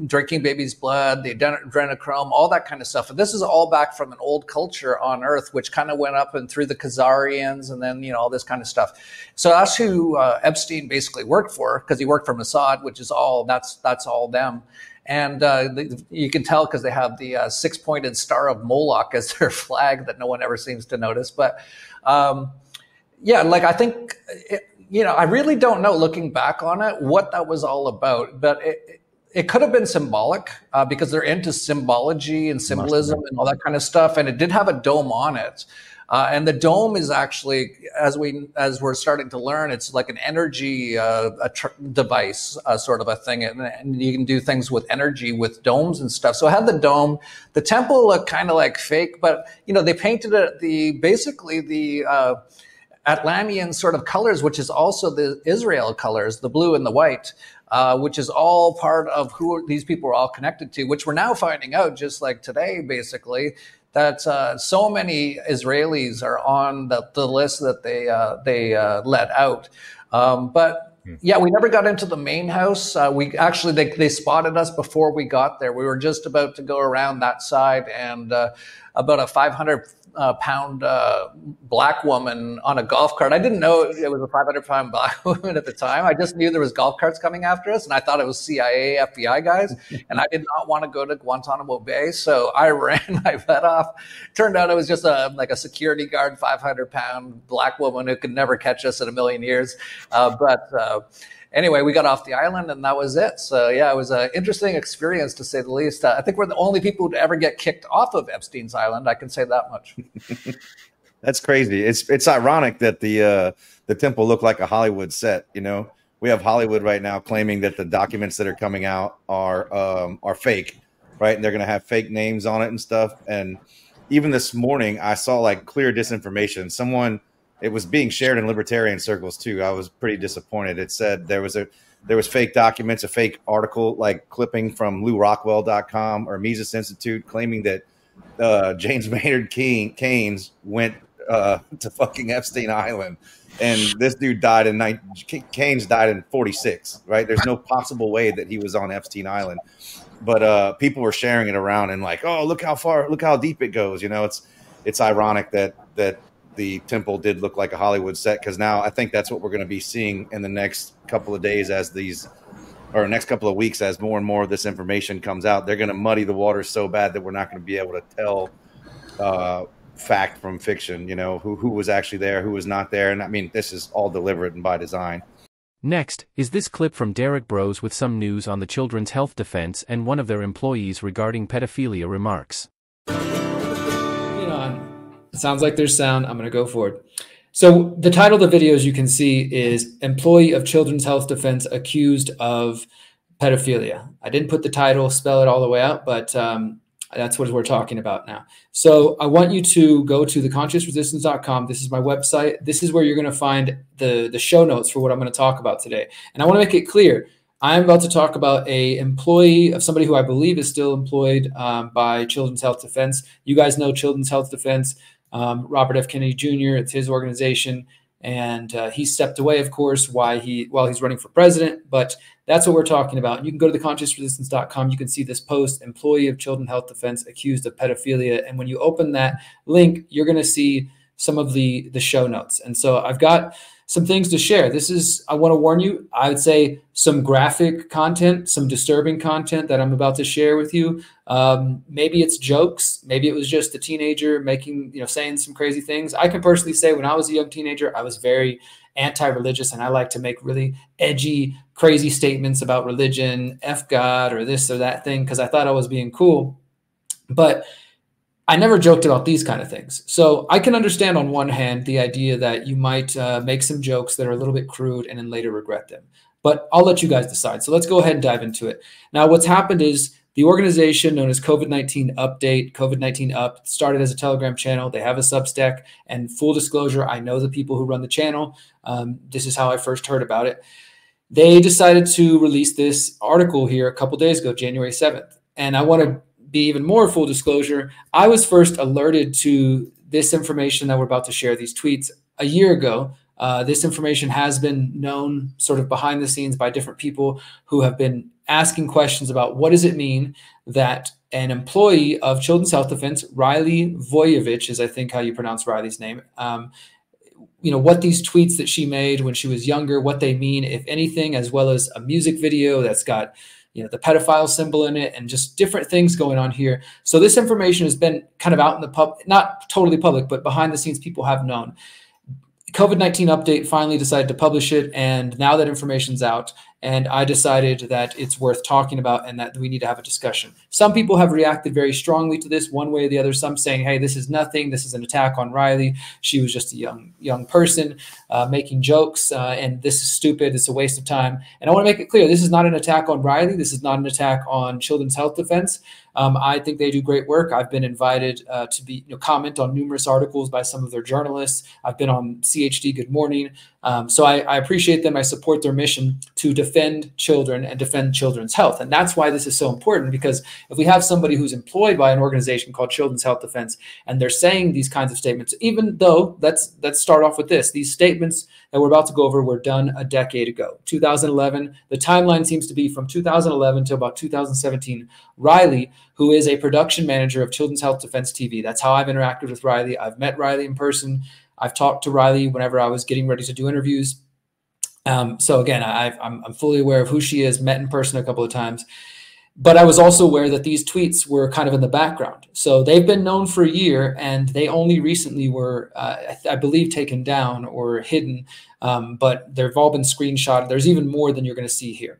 drinking baby's blood, the adrenochrome, all that kind of stuff. And this is all back from an old culture on Earth, which kind of went up and through the Khazarians and then, you know, all this kind of stuff. So that's who Epstein basically worked for, because he worked for Mossad, which is all, that's all them. And you can tell because they have the six-pointed star of Moloch as their flag that no one ever seems to notice. But yeah, like I think, you know, I really don't know, looking back on it, what that was all about. But it could have been symbolic because they're into symbology and symbolism and all that kind of stuff. And it did have a dome on it. And the dome is actually, as we're starting to learn, it's like an energy device, sort of a thing, and you can do things with energy with domes and stuff. So it had the dome. The temple looked kind of like fake, but you know, they painted it basically the Atlantean sort of colors, which is also the Israel colors, the blue and the white, which is all part of who these people are all connected to, which we're now finding out, just like today, basically, that so many Israelis are on the list that they let out. But yeah, we never got into the main house. We actually, they spotted us before we got there. We were just about to go around that side, and about a 500-pound black woman on a golf cart. I didn't know it was a 500-pound black woman at the time. I just knew there was golf carts coming after us, and I thought it was CIA, FBI guys, and I did not want to go to Guantanamo Bay, so I ran my butt off. Turned out it was just like a security guard, 500-pound black woman who could never catch us in a million years. Anyway, we got off the island and that was it. So yeah, it was an interesting experience, to say the least. I think we're the only people to ever get kicked off of Epstein's island. I can say that much. That's crazy. It's ironic that the temple looked like a Hollywood set. You know, we have Hollywood right now claiming that the documents that are coming out are fake, right? And they're going to have fake names on it and stuff. And even this morning, I saw like clear disinformation. It was being shared in libertarian circles too. I was pretty disappointed. It said there was fake documents, a fake article, like clipping from LouRockwell.com or Mises Institute, claiming that James Maynard Keynes went to fucking Epstein Island, and this dude died Keynes died in 46. Right? There's no possible way that he was on Epstein Island, but people were sharing it around and like, oh, look how deep it goes. You know, it's ironic that the temple did look like a Hollywood set, because now I think that's what we're going to be seeing in the next couple of days next couple of weeks, as more and more of this information comes out. They're going to muddy the waters so bad that we're not going to be able to tell fact from fiction, you know, who was actually there, who was not there. And I mean, this is all deliberate and by design. Next is this clip from Derrick Broze with some news on the Children's Health Defense and one of their employees regarding pedophilia remarks. Sounds like there's sound. I'm going to go for it. So the title of the video, as you can see, is Employee of Children's Health Defense Accused of Pedophilia. I didn't put the title, spell it all the way out, but That's what we're talking about now. So I want you to go to theconsciousresistance.com. This is my website. This is where you're going to find the show notes for what I'm going to talk about today. And I want to make it clear, I'm about to talk about a employee of somebody who I believe is still employed by Children's Health Defense. You guys know Children's Health Defense, Robert F. Kennedy Jr., it's his organization. And he stepped away, of course, while he's running for president. But that's what we're talking about. You can go to theconsciousresistance.com. You can see this post, employee of Children's Health Defense accused of pedophilia. And when you open that link, you're going to see some of the show notes. And so I've got some things to share. I want to warn you, I would say some graphic content, some disturbing content that I'm about to share with you. Maybe it's jokes. Maybe it was just a teenager saying some crazy things. I can personally say when I was a young teenager, I was very anti-religious, and I like to make really edgy, crazy statements about religion, F God, or this or that thing, because I thought I was being cool. But I never joked about these kind of things. So I can understand on one hand the idea that you might make some jokes that are a little bit crude and then later regret them. But I'll let you guys decide. So let's go ahead and dive into it. Now, what's happened is the organization known as COVID-19 Update, COVID-19 Up, started as a Telegram channel. They have a Substack. And full disclosure, I know the people who run the channel. This is how I first heard about it. They decided to release this article here a couple days ago, January 7th. And I want to be even more full disclosure. I was first alerted to this information that we're about to share, these tweets, a year ago. This information has been known sort of behind the scenes by different people who have been asking questions about what does it mean that an employee of Children's Health Defense, Riley Voyevich is I think how you pronounce Riley's name, what these tweets that she made when she was younger, what they mean, if anything, as well as a music video that's got the pedophile symbol in it and just different things going on here. So this information has been kind of out in the public, not totally public, but behind the scenes, people have known. COVID-19 Update finally decided to publish it, and now that information's out, and I decided that it's worth talking about and that we need to have a discussion. Some people have reacted very strongly to this one way or the other, some saying, hey, this is nothing, this is an attack on Riley, she was just a young person making jokes, and this is stupid, it's a waste of time. And I want to make it clear, this is not an attack on Riley, this is not an attack on Children's Health Defense. I think they do great work. I've been invited to comment on numerous articles by some of their journalists. I've been on CHD Good Morning. So I appreciate them. I support their mission to defend children and defend children's health. And that's why this is so important, because if we have somebody who's employed by an organization called Children's Health Defense and they're saying these kinds of statements, even though, let's start off with this, these statements that we're about to go over were done a decade ago, 2011. The timeline seems to be from 2011 to about 2017. Riley, who is a production manager of Children's Health Defense TV. That's how I've interacted with Riley. I've met Riley in person. I've talked to Riley whenever I was getting ready to do interviews. So again, I'm fully aware of who she is, met in person a couple of times. But I was also aware that these tweets were kind of in the background. So they've been known for a year, and they only recently were, I believe, taken down or hidden. But they've all been screenshotted. There's even more than you're going to see here.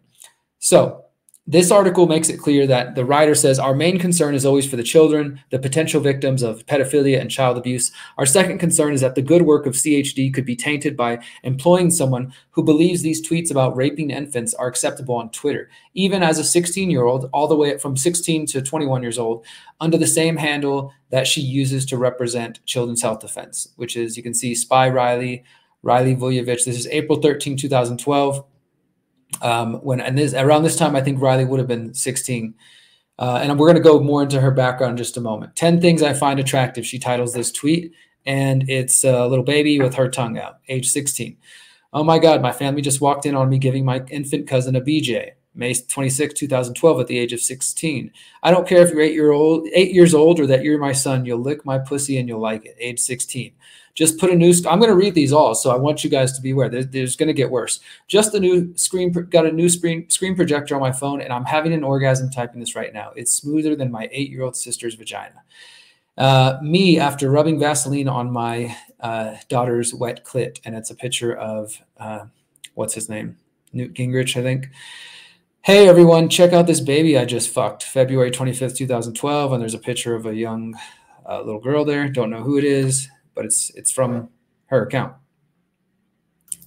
So this article makes it clear that the writer says, our main concern is always for the children, the potential victims of pedophilia and child abuse. Our second concern is that the good work of CHD could be tainted by employing someone who believes these tweets about raping infants are acceptable on Twitter, even as a 16-year-old, all the way from 16 to 21 years old, under the same handle that she uses to represent Children's Health Defense, which is, you can see Spy Riley Voyevich. This is April 13, 2012. Around this time, I think Riley would have been 16. And we're going to go more into her background in just a moment. 10 things I find attractive, she titles this tweet, and it's a little baby with her tongue out, age 16. Oh my God, my family just walked in on me giving my infant cousin a BJ. May 26, 2012, at the age of 16. I don't care if you're 8 years old, or that you're my son. You'll lick my pussy and you'll like it. Age 16. Just put a new. I'm going to read these all, so I want you guys to be aware. There's going to get worse. Just a new screen. Got a new screen projector on my phone, and I'm having an orgasm typing this right now. It's smoother than my 8-year-old sister's vagina. Me after rubbing Vaseline on my daughter's wet clit, and it's a picture of what's his name, Newt Gingrich, I think. Hey everyone, check out this baby I just fucked. February 25th, 2012, and there's a picture of a young little girl there. Don't know who it is, but it's from her account.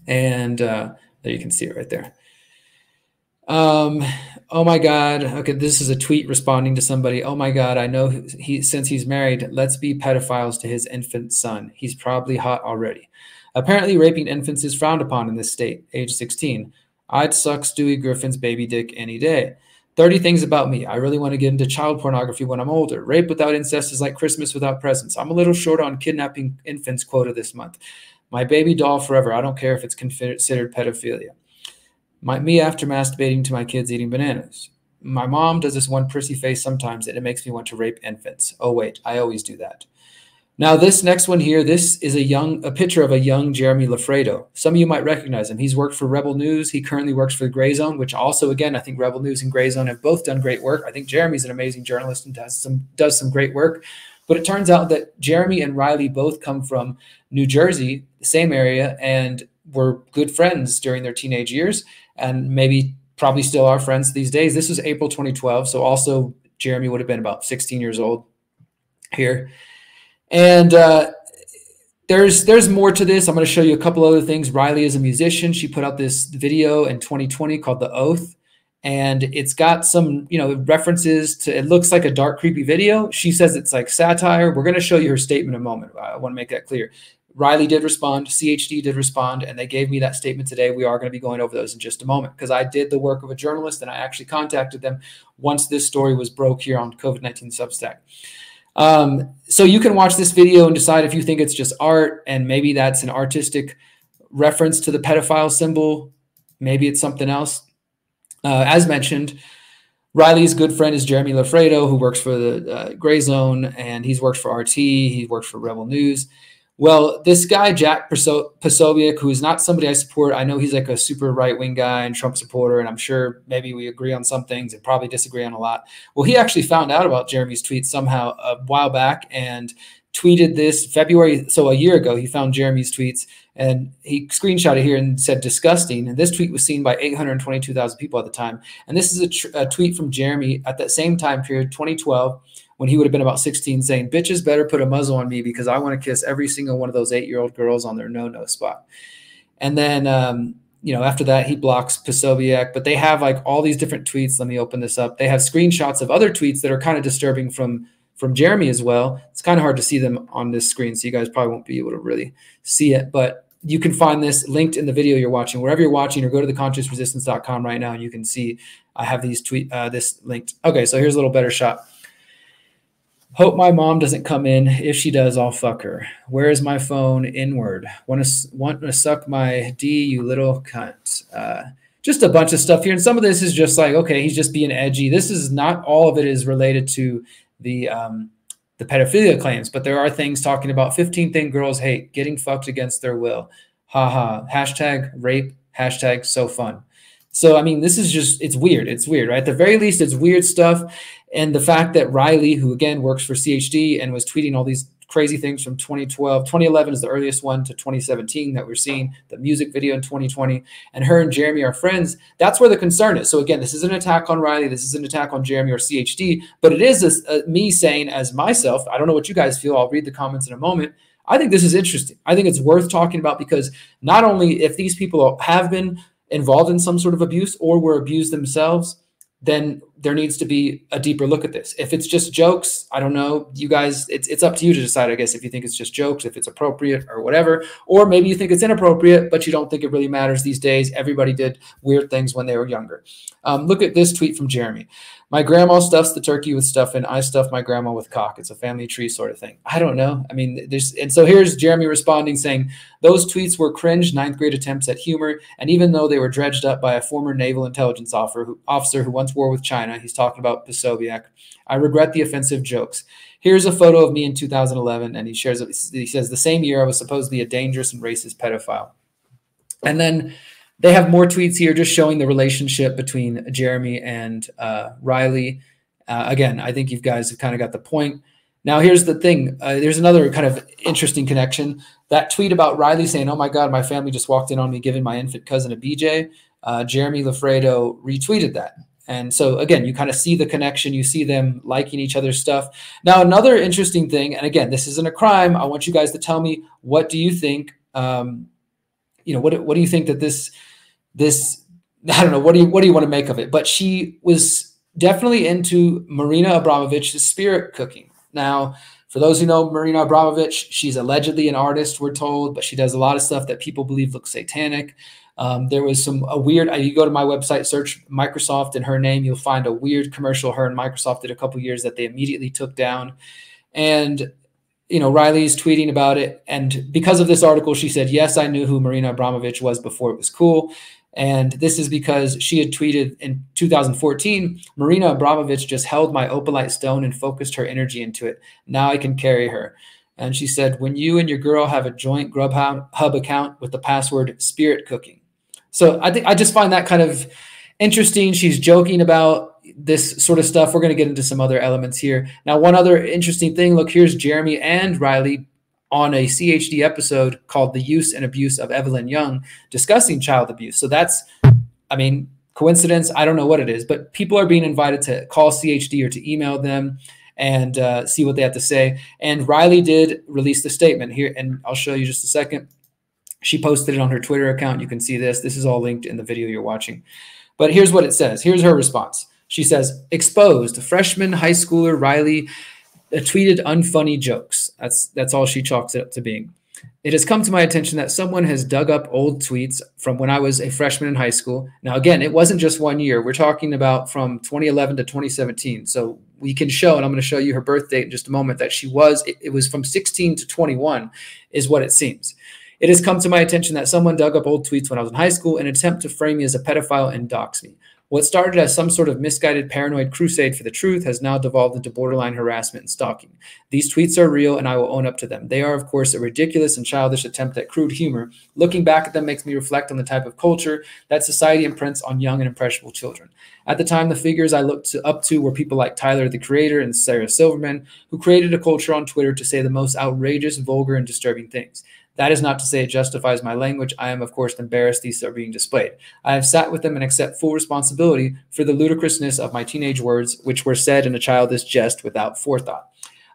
And there you can see it right there. Oh my God. Okay, this is a tweet responding to somebody. Oh my God, I know since he's married, let's be pedophiles to his infant son. He's probably hot already. Apparently, raping infants is frowned upon in this state, age 16. I'd suck Stewie Griffin's baby dick any day. 30 things about me. I really want to get into child pornography when I'm older. Rape without incest is like Christmas without presents. I'm a little short on kidnapping infants quota this month. My baby doll forever. I don't care if it's considered pedophilia. Me after masturbating to my kids eating bananas. My mom does this one prissy face sometimes and it makes me want to rape infants. Oh wait, I always do that. Now this next one here, this is a picture of a young Jeremy Lafredo. Some of you might recognize him. He's worked for Rebel News. He currently works for the Gray Zone, which also, again, I think Rebel News and Gray Zone have both done great work. I think Jeremy's an amazing journalist and does some great work. But it turns out that Jeremy and Riley both come from New Jersey, the same area, and were good friends during their teenage years, and probably still are friends these days. This was April 2012, so also Jeremy would have been about 16 years old here. And there's more to this. I'm going to show you a couple other things. Riley is a musician. She put out this video in 2020 called The Oath, and it's got some, references to, it looks like a dark, creepy video. She says it's like satire. We're going to show you her statement in a moment. I want to make that clear. Riley did respond, CHD did respond, and they gave me that statement today. We are going to be going over those in just a moment because I did the work of a journalist and I actually contacted them once this story was broke here on COVID-19 Substack. So you can watch this video and decide if you think it's just art and maybe that's an artistic reference to the pedophile symbol. Maybe it's something else. As mentioned, Riley's good friend is Jeremy Lafredo, who works for the Gray Zone, and he's worked for RT. He works for Rebel News. Well, this guy, Jack Posobiec, who is not somebody I support, I know he's like a super right-wing guy and Trump supporter, and I'm sure maybe we agree on some things and probably disagree on a lot. Well, he actually found out about Jeremy's tweet somehow a while back and tweeted this February. So a year ago, he found Jeremy's tweets and he screenshotted here and said disgusting. And this tweet was seen by 822,000 people at the time. And this is a tweet from Jeremy at that same time period, 2012, when he would have been about 16, saying, bitches better put a muzzle on me because I want to kiss every single one of those 8-year-old girls on their no-no spot. And then, after that, he blocks Posobiec, but they have like all these different tweets. Let me open this up. They have screenshots of other tweets that are kind of disturbing from Jeremy as well. It's kind of hard to see them on this screen, so you guys probably won't be able to really see it, but you can find this linked in the video you're watching, wherever you're watching, or go to theconsciousresistance.com right now and you can see I have these this linked. Okay, so here's a little better shot. Hope my mom doesn't come in. If she does, I'll fuck her. Where is my phone? Inward. Want to suck my D, you little cunt. Just a bunch of stuff here. And some of this is just like, okay, he's just being edgy. This is not all of it is related to the pedophilia claims, but there are things talking about 15 things girls hate, getting fucked against their will. Haha. Hashtag rape. Hashtag so fun. So, I mean, this is just, it's weird. It's weird, right? At the very least, it's weird stuff. And the fact that Riley, who again works for CHD and was tweeting all these crazy things from 2012, 2011 is the earliest one, to 2017 that we're seeing, the music video in 2020, and her and Jeremy are friends. That's where the concern is. So again, this is an attack on Riley. This is an attack on Jeremy or CHD, but it is me saying as myself, I don't know what you guys feel. I'll read the comments in a moment. I think this is interesting. I think it's worth talking about because not only if these people have been involved in some sort of abuse or were abused themselves, then there needs to be a deeper look at this. If it's just jokes, I don't know, you guys, it's up to you to decide, I guess, if you think it's just jokes, if it's appropriate or whatever, or maybe you think it's inappropriate, but you don't think it really matters these days. Everybody did weird things when they were younger. Look at this tweet from Jeremy. My grandma stuffs the turkey with stuffing. I stuff my grandma with cock. It's a family tree sort of thing. I don't know. I mean, and so here's Jeremy responding saying, those tweets were cringe 9th grade attempts at humor. And even though they were dredged up by a former naval intelligence officer who once war with China, he's talking about Posobiec, I regret the offensive jokes. Here's a photo of me in 2011. And he says the same year I was supposedly a dangerous and racist pedophile. And then they have more tweets here just showing the relationship between Jeremy and Riley. Again, I think you guys have kind of got the point. Now, here's the thing. There's another kind of interesting connection. That tweet about Riley saying, oh, my God, my family just walked in on me giving my infant cousin a BJ. Jeremy Lafredo retweeted that. And so, again, you kind of see the connection. You see them liking each other's stuff. Now, another interesting thing, and again, this isn't a crime. I want you guys to tell me, what do you think? What do you think that this I don't know, what do you want to make of it? But she was definitely into Marina Abramovich's spirit cooking. Now, for those who know Marina Abramovich, she's allegedly an artist, we're told, but she does a lot of stuff that people believe looks satanic. There was a weird, you go to my website, search Microsoft and her name, you'll find a weird commercial her and Microsoft did a couple years that they immediately took down. And, Riley's tweeting about it. And because of this article, she said, yes, I knew who Marina Abramovich was before it was cool. And this is because she had tweeted in 2014, Marina Abramovich just held my opalite stone and focused her energy into it. Now I can carry her. And she said, when you and your girl have a joint Grubhub account with the password spirit cooking. So I just find that kind of interesting. She's joking about this sort of stuff. We're going to get into some other elements here. Now, one other interesting thing, look, here's Jeremy and Riley on a CHD episode called The Use and Abuse of Evelyn Young discussing child abuse. So that's, coincidence. I don't know what it is, but people are being invited to call CHD or to email them and see what they have to say. And Riley did release the statement here, and I'll show you just a second. She posted it on her Twitter account. You can see this. This is all linked in the video you're watching. But here's what it says. Here's her response. She says, exposed, freshman high schooler Riley tweeted unfunny jokes. That's all she chalks it up to being. It has come to my attention that someone has dug up old tweets from when I was a freshman in high school. Now, again, it wasn't just 1 year. We're talking about from 2011 to 2017. So we can show, and I'm going to show you her birth date in just a moment, that it was from 16 to 21 is what it seems. It has come to my attention that someone dug up old tweets when I was in high school in an attempt to frame me as a pedophile and dox me. What started as some sort of misguided paranoid crusade for the truth has now devolved into borderline harassment and stalking. These tweets are real, and I will own up to them. They are, of course, a ridiculous and childish attempt at crude humor. Looking back at them makes me reflect on the type of culture that society imprints on young and impressionable children. At the time, the figures I looked up to were people like Tyler, the Creator, and Sarah Silverman, who created a culture on Twitter to say the most outrageous, vulgar, and disturbing things. That is not to say it justifies my language. I am, of course, embarrassed these are being displayed. I have sat with them and accept full responsibility for the ludicrousness of my teenage words, which were said in a childish jest without forethought.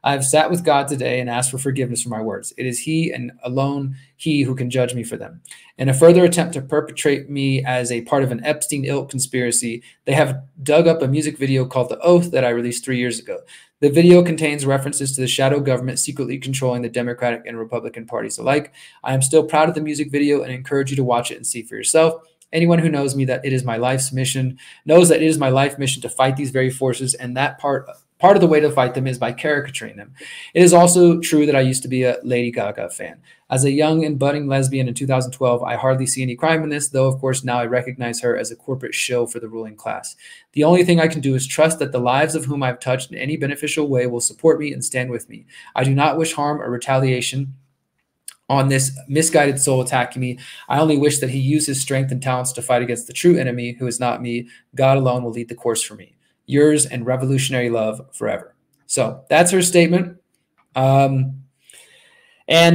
I have sat with God today and asked for forgiveness for my words. It is He and alone He who can judge me for them. In a further attempt to perpetrate me as a part of an Epstein ilk conspiracy, they have dug up a music video called The Oath that I released 3 years ago. The video contains references to the shadow government secretly controlling the Democratic and Republican parties alike. I am still proud of the music video and encourage you to watch it and see for yourself. Anyone who knows me that it is my life's mission knows that it is my life mission to fight these very forces, and that part of the way to fight them is by caricaturing them. It is also true that I used to be a Lady Gaga fan. As a young and budding lesbian in 2012, I hardly see any crime in this, though of course now I recognize her as a corporate shill for the ruling class. The only thing I can do is trust that the lives of whom I've touched in any beneficial way will support me and stand with me. I do not wish harm or retaliation on this misguided soul attacking me. I only wish that he used his strength and talents to fight against the true enemy, who is not me. God alone will lead the course for me. Yours and revolutionary love forever. So that's her statement. And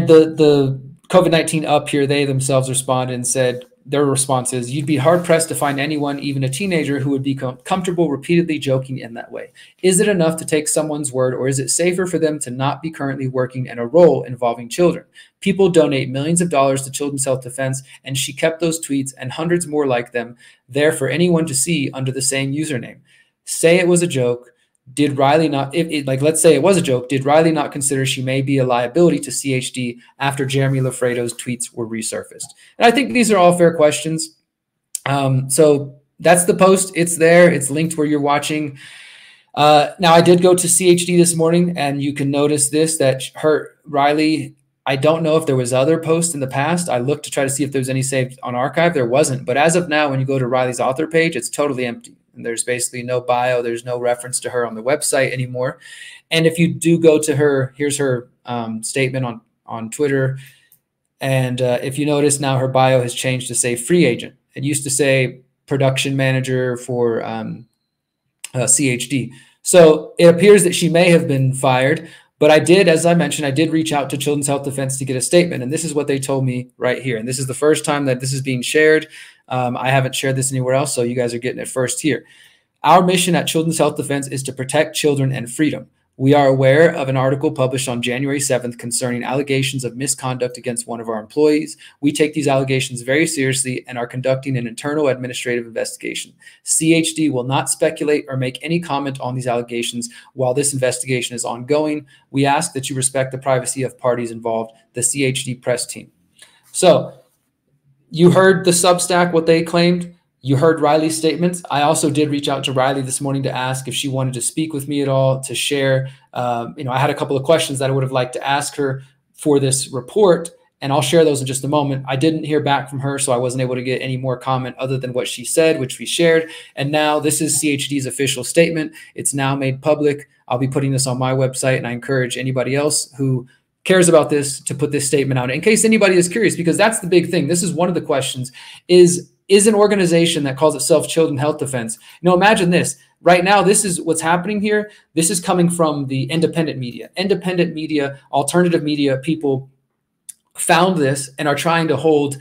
the COVID-19 up here, they themselves responded and said, their response is, you'd be hard-pressed to find anyone, even a teenager, who would be comfortable repeatedly joking in that way. Is it enough to take someone's word, or is it safer for them to not be currently working in a role involving children? People donate millions of dollars to Children's Health Defense, and she kept those tweets and hundreds more like them there for anyone to see under the same username. Say it was a joke. Did Riley not, let's say it was a joke, did Riley not consider she may be a liability to CHD after Jeremy Lafredo's tweets were resurfaced? And I think these are all fair questions. So that's the post. It's there. It's linked where you're watching. Now, I did go to CHD this morning, and you can notice this, that Riley, I don't know if there was other posts in the past. I looked to try to see if there was any saved on archive. There wasn't. But as of now, when you go to Riley's author page, it's totally empty. And there's basically no bio. There's no reference to her on the website anymore. And if you do go to her, here's her statement on Twitter. And if you notice now, her bio has changed to say free agent. It used to say production manager for CHD. So it appears that she may have been fired. But I did, as I mentioned, I did reach out to Children's Health Defense to get a statement. And this is what they told me right here. And this is the first time that this is being shared. I haven't shared this anywhere else, so you guys are getting it first here. Our mission at Children's Health Defense is to protect children and freedom. We are aware of an article published on January 7th concerning allegations of misconduct against one of our employees. We take these allegations very seriously and are conducting an internal administrative investigation. CHD will not speculate or make any comment on these allegations while this investigation is ongoing. We ask that you respect the privacy of parties involved, the CHD press team. So you heard the Substack, what they claimed. You heard Riley's statements. I also did reach out to Riley this morning to ask if she wanted to speak with me at all, to share. I had a couple of questions that I would have liked to ask her for this report, and I'll share those in just a moment. I didn't hear back from her, so I wasn't able to get any more comment other than what she said, which we shared. And now this is CHD's official statement. It's now made public. I'll be putting this on my website, and I encourage anybody else who cares about this to put this statement out in case anybody is curious, because that's the big thing. This is one of the questions is an organization that calls itself Children's Health Defense. Imagine this. Right now, this is what's happening here. This is coming from the independent media. Independent media, alternative media people found this and are trying to hold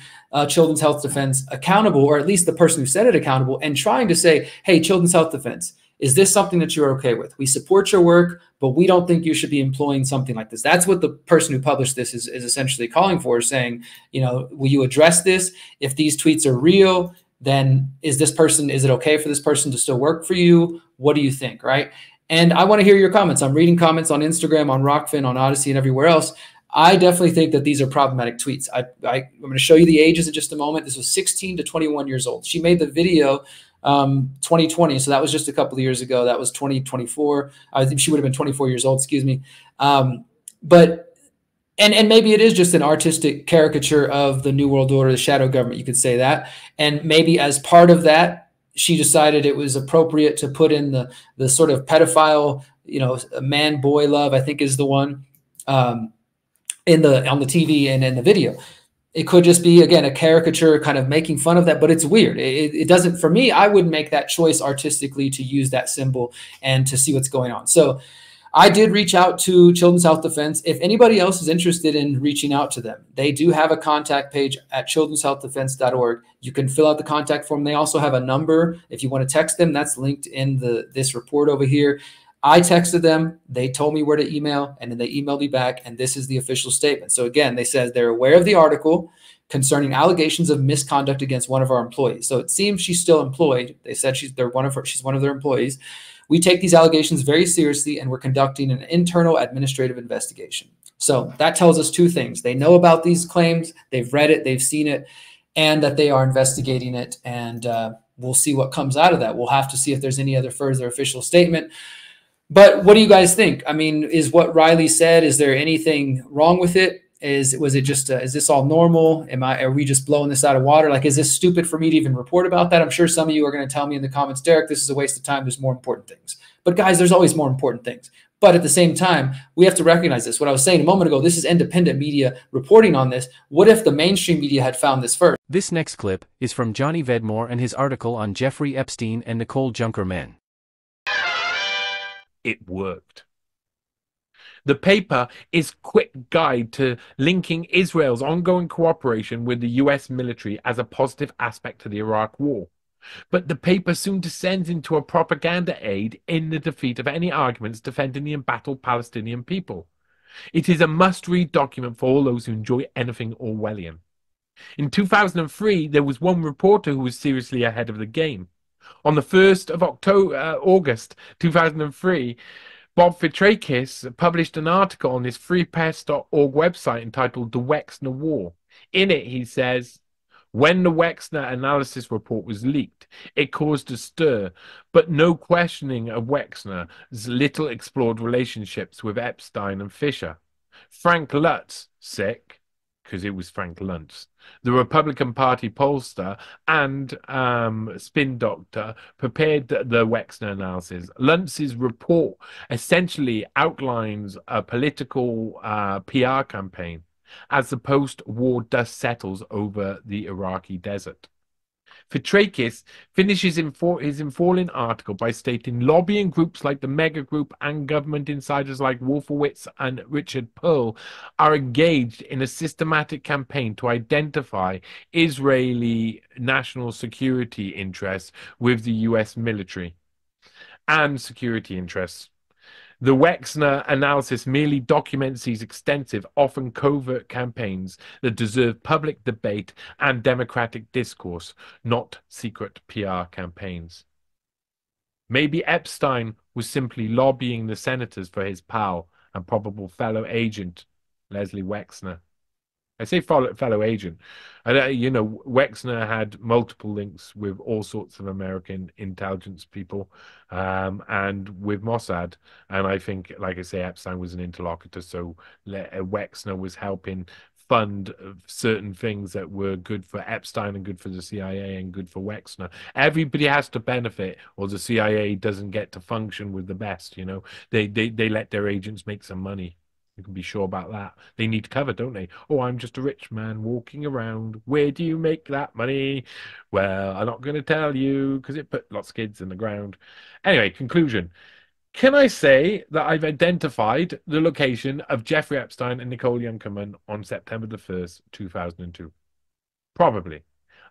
Children's Health Defense accountable, or at least the person who said it accountable, and trying to say, hey, Children's Health Defense, is this something that you're okay with? We support your work, but we don't think you should be employing something like this. That's what the person who published this is essentially calling for, saying, will you address this? If these tweets are real, then is it okay for this person to still work for you? What do you think, right? And I want to hear your comments. I'm reading comments on Instagram, on Rokfin, on Odyssey, and everywhere else. I definitely think that these are problematic tweets. I'm going to show you the ages in just a moment. This was 16 to 21 years old. She made the video 2020, so that was just a couple of years ago. That was 2024. I think she would have been 24 years old, excuse me. But maybe it is just an artistic caricature of the New World Order, the shadow government, you could say that. And maybe as part of that, she decided it was appropriate to put in the sort of pedophile, man boy love, I think is the one, on the TV and in the video. It could just be, again, a caricature kind of making fun of that, but it's weird. It doesn't, for me, I wouldn't make that choice artistically to use that symbol and to see what's going on. So I did reach out to Children's Health Defense. If anybody else is interested in reaching out to them, they do have a contact page at childrenshealthdefense.org. You can fill out the contact form. They also have a number. If you want to text them, that's linked in this report over here. I texted them, they told me where to email, and then they emailed me back, and this is the official statement. So again, they said they're aware of the article concerning allegations of misconduct against one of our employees. So it seems she's still employed. They said she's one of their employees. We take these allegations very seriously, and we're conducting an internal administrative investigation. So that tells us two things. They know about these claims, they've read it, they've seen it, and that they are investigating it, and we'll see what comes out of that. We'll have to see if there's any other further official statement. But what do you guys think? I mean, is what Riley said, is there anything wrong with it? Is this all normal? Are we just blowing this out of water? Like, is this stupid for me to even report about that? I'm sure some of you are going to tell me in the comments, Derrick, this is a waste of time. There's more important things. But guys, there's always more important things. But at the same time, we have to recognize this. What I was saying a moment ago, this is independent media reporting on this. What if the mainstream media had found this first? This next clip is from Johnny Vedmore and his article on Jeffrey Epstein and Nicole Junkerman. It worked. The paper is quick guide to linking Israel's ongoing cooperation with the US military as a positive aspect to the Iraq war. But the paper soon descends into a propaganda aid in the defeat of any arguments defending the embattled Palestinian people. It is a must-read document for all those who enjoy anything Orwellian. In 2003, there was one reporter who was seriously ahead of the game. On the 1st of August 2003, Bob Fitrakis published an article on his freepress.org website entitled The Wexner War. In it, he says, when the Wexner analysis report was leaked, it caused a stir, but no questioning of Wexner's little explored relationships with Epstein and Fisher. Frank Lutz, sick, because it was Frank Luntz, the Republican Party pollster and spin doctor, prepared the Wexner analysis. Luntz's report essentially outlines a political PR campaign as the post-war dust settles over the Iraqi desert. Fitrakis finishes his enthralling article by stating lobbying groups like the Mega Group and government insiders like Wolfowitz and Richard Pearl are engaged in a systematic campaign to identify Israeli national security interests with the US military and security interests. The Wexner analysis merely documents these extensive, often covert campaigns that deserve public debate and democratic discourse, not secret PR campaigns. Maybe Epstein was simply lobbying the senators for his pal and probable fellow agent, Leslie Wexner. I say fellow agent. Wexner had multiple links with all sorts of American intelligence people and with Mossad. And I think, like I say, Epstein was an interlocutor. So Wexner was helping fund certain things that were good for Epstein and good for the CIA and good for Wexner. Everybody has to benefit, or the CIA doesn't get to function with the best. They let their agents make some money. You can be sure about that. They need cover, don't they? Oh, I'm just a rich man walking around. Where do you make that money? Well, I'm not going to tell you because it put lots of kids in the ground. Anyway, conclusion. Can I say that I've identified the location of Jeffrey Epstein and Nicole Junkerman on September the 1st, 2002? Probably.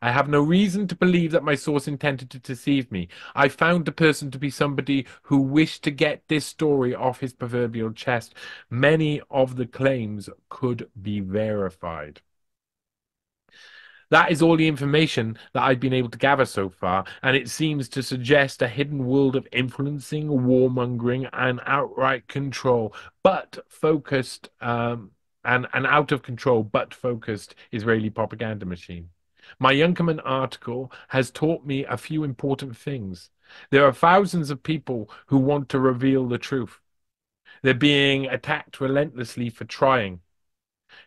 I have no reason to believe that my source intended to deceive me. I found the person to be somebody who wished to get this story off his proverbial chest. Many of the claims could be verified. That is all the information that I've been able to gather so far, and it seems to suggest a hidden world of influencing, warmongering, and outright control, but focused, and an out of control, but focused Israeli propaganda machine. My Junkerman article has taught me a few important things. There are thousands of people who want to reveal the truth. They're being attacked relentlessly for trying.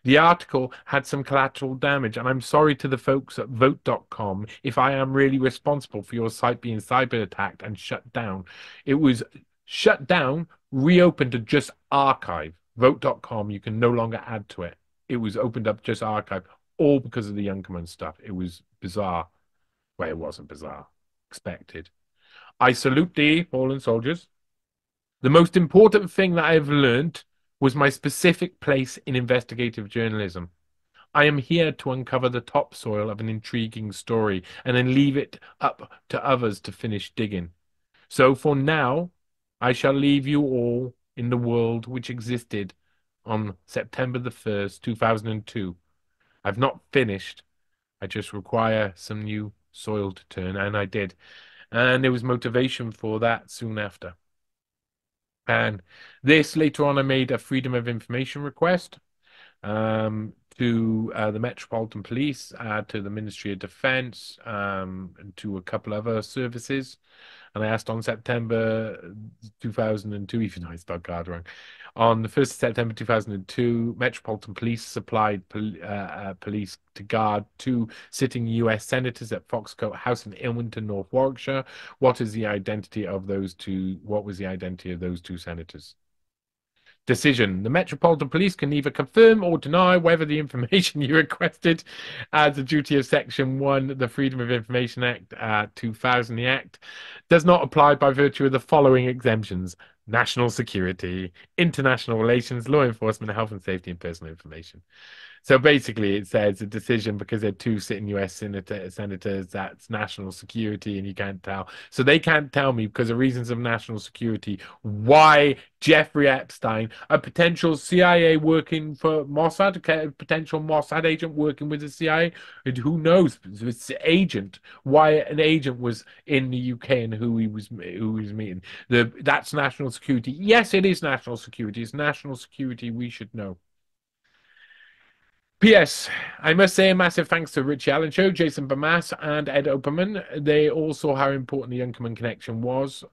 The article had some collateral damage, and I'm sorry to the folks at Vote.com if I am really responsible for your site being cyber attacked and shut down. It was shut down, reopened to just archive. Vote.com, you can no longer add to it. It was opened up just archive. All because of the Junkerman stuff. It was bizarre. Well, it wasn't bizarre. Expected. I salute thee, fallen soldiers. The most important thing that I've learned was my specific place in investigative journalism. I am here to uncover the topsoil of an intriguing story and then leave it up to others to finish digging. So for now, I shall leave you all in the world which existed on September the 1st, 2002. I've not finished. I just require some new soil to turn, and I did. And there was motivation for that soon after. And this, later on, I made a Freedom of Information request to the Metropolitan Police, to the Ministry of Defense, and to a couple other services. And I asked on September 2002, even though I spelled guard wrong, on the 1st of September 2002, Metropolitan Police supplied police to guard 2 sitting US senators at Foxcote House in Ilmington, North Warwickshire. What is the identity of those 2? What was the identity of those 2 senators? Decision. The Metropolitan Police can neither confirm or deny whether the information you requested as a duty of Section 1, the Freedom of Information Act 2000, the Act, does not apply by virtue of the following exemptions: national security, international relations, law enforcement, health and safety, and personal information. So basically it says a decision because they're 2 sitting US senators, that's national security, and you can't tell. So they can't tell me, because of reasons of national security, why Jeffrey Epstein, a potential CIA working for Mossad, a potential Mossad agent working with the CIA, and who knows, it's agent, why an agent was in the UK and who he was meeting. That's national security. Yes, it is national security. It's national security we should know. P.S. I must say a massive thanks to Richie Allen Show, Jason Bamas, and Ed Opperman. They all saw how important the Junkerman connection was.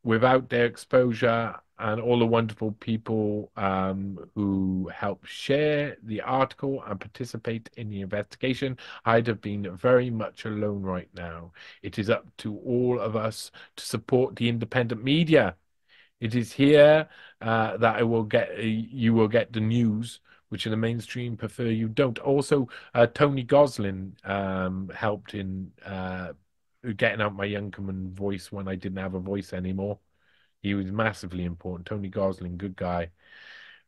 Without their exposure and all the wonderful people who helped share the article and participate in the investigation, I'd have been very much alone right now. It is up to all of us to support the independent media. It is here that you will get the news, which in the mainstream prefer you don't. Also, Tony Goslin helped in getting out my Junkerman voice when I didn't have a voice anymore. He was massively important. Tony Goslin, good guy.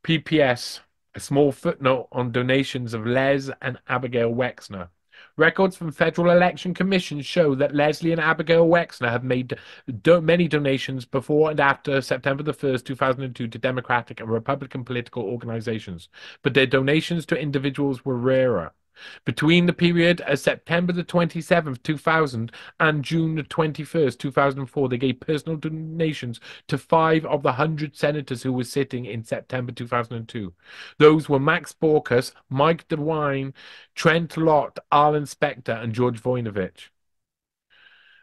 PPS, a small footnote on donations of Les and Abigail Wexner. Records from federal election commissions show that Leslie and Abigail Wexner have made many donations before and after September the 1st, 2002 to Democratic and Republican political organizations, but their donations to individuals were rarer. Between the period of September the 27th, 2000 and June the 21st, 2004, they gave personal donations to 5 of the 100 senators who were sitting in September 2002. Those were Max Baucus, Mike DeWine, Trent Lott, Arlen Specter, and George Voinovich.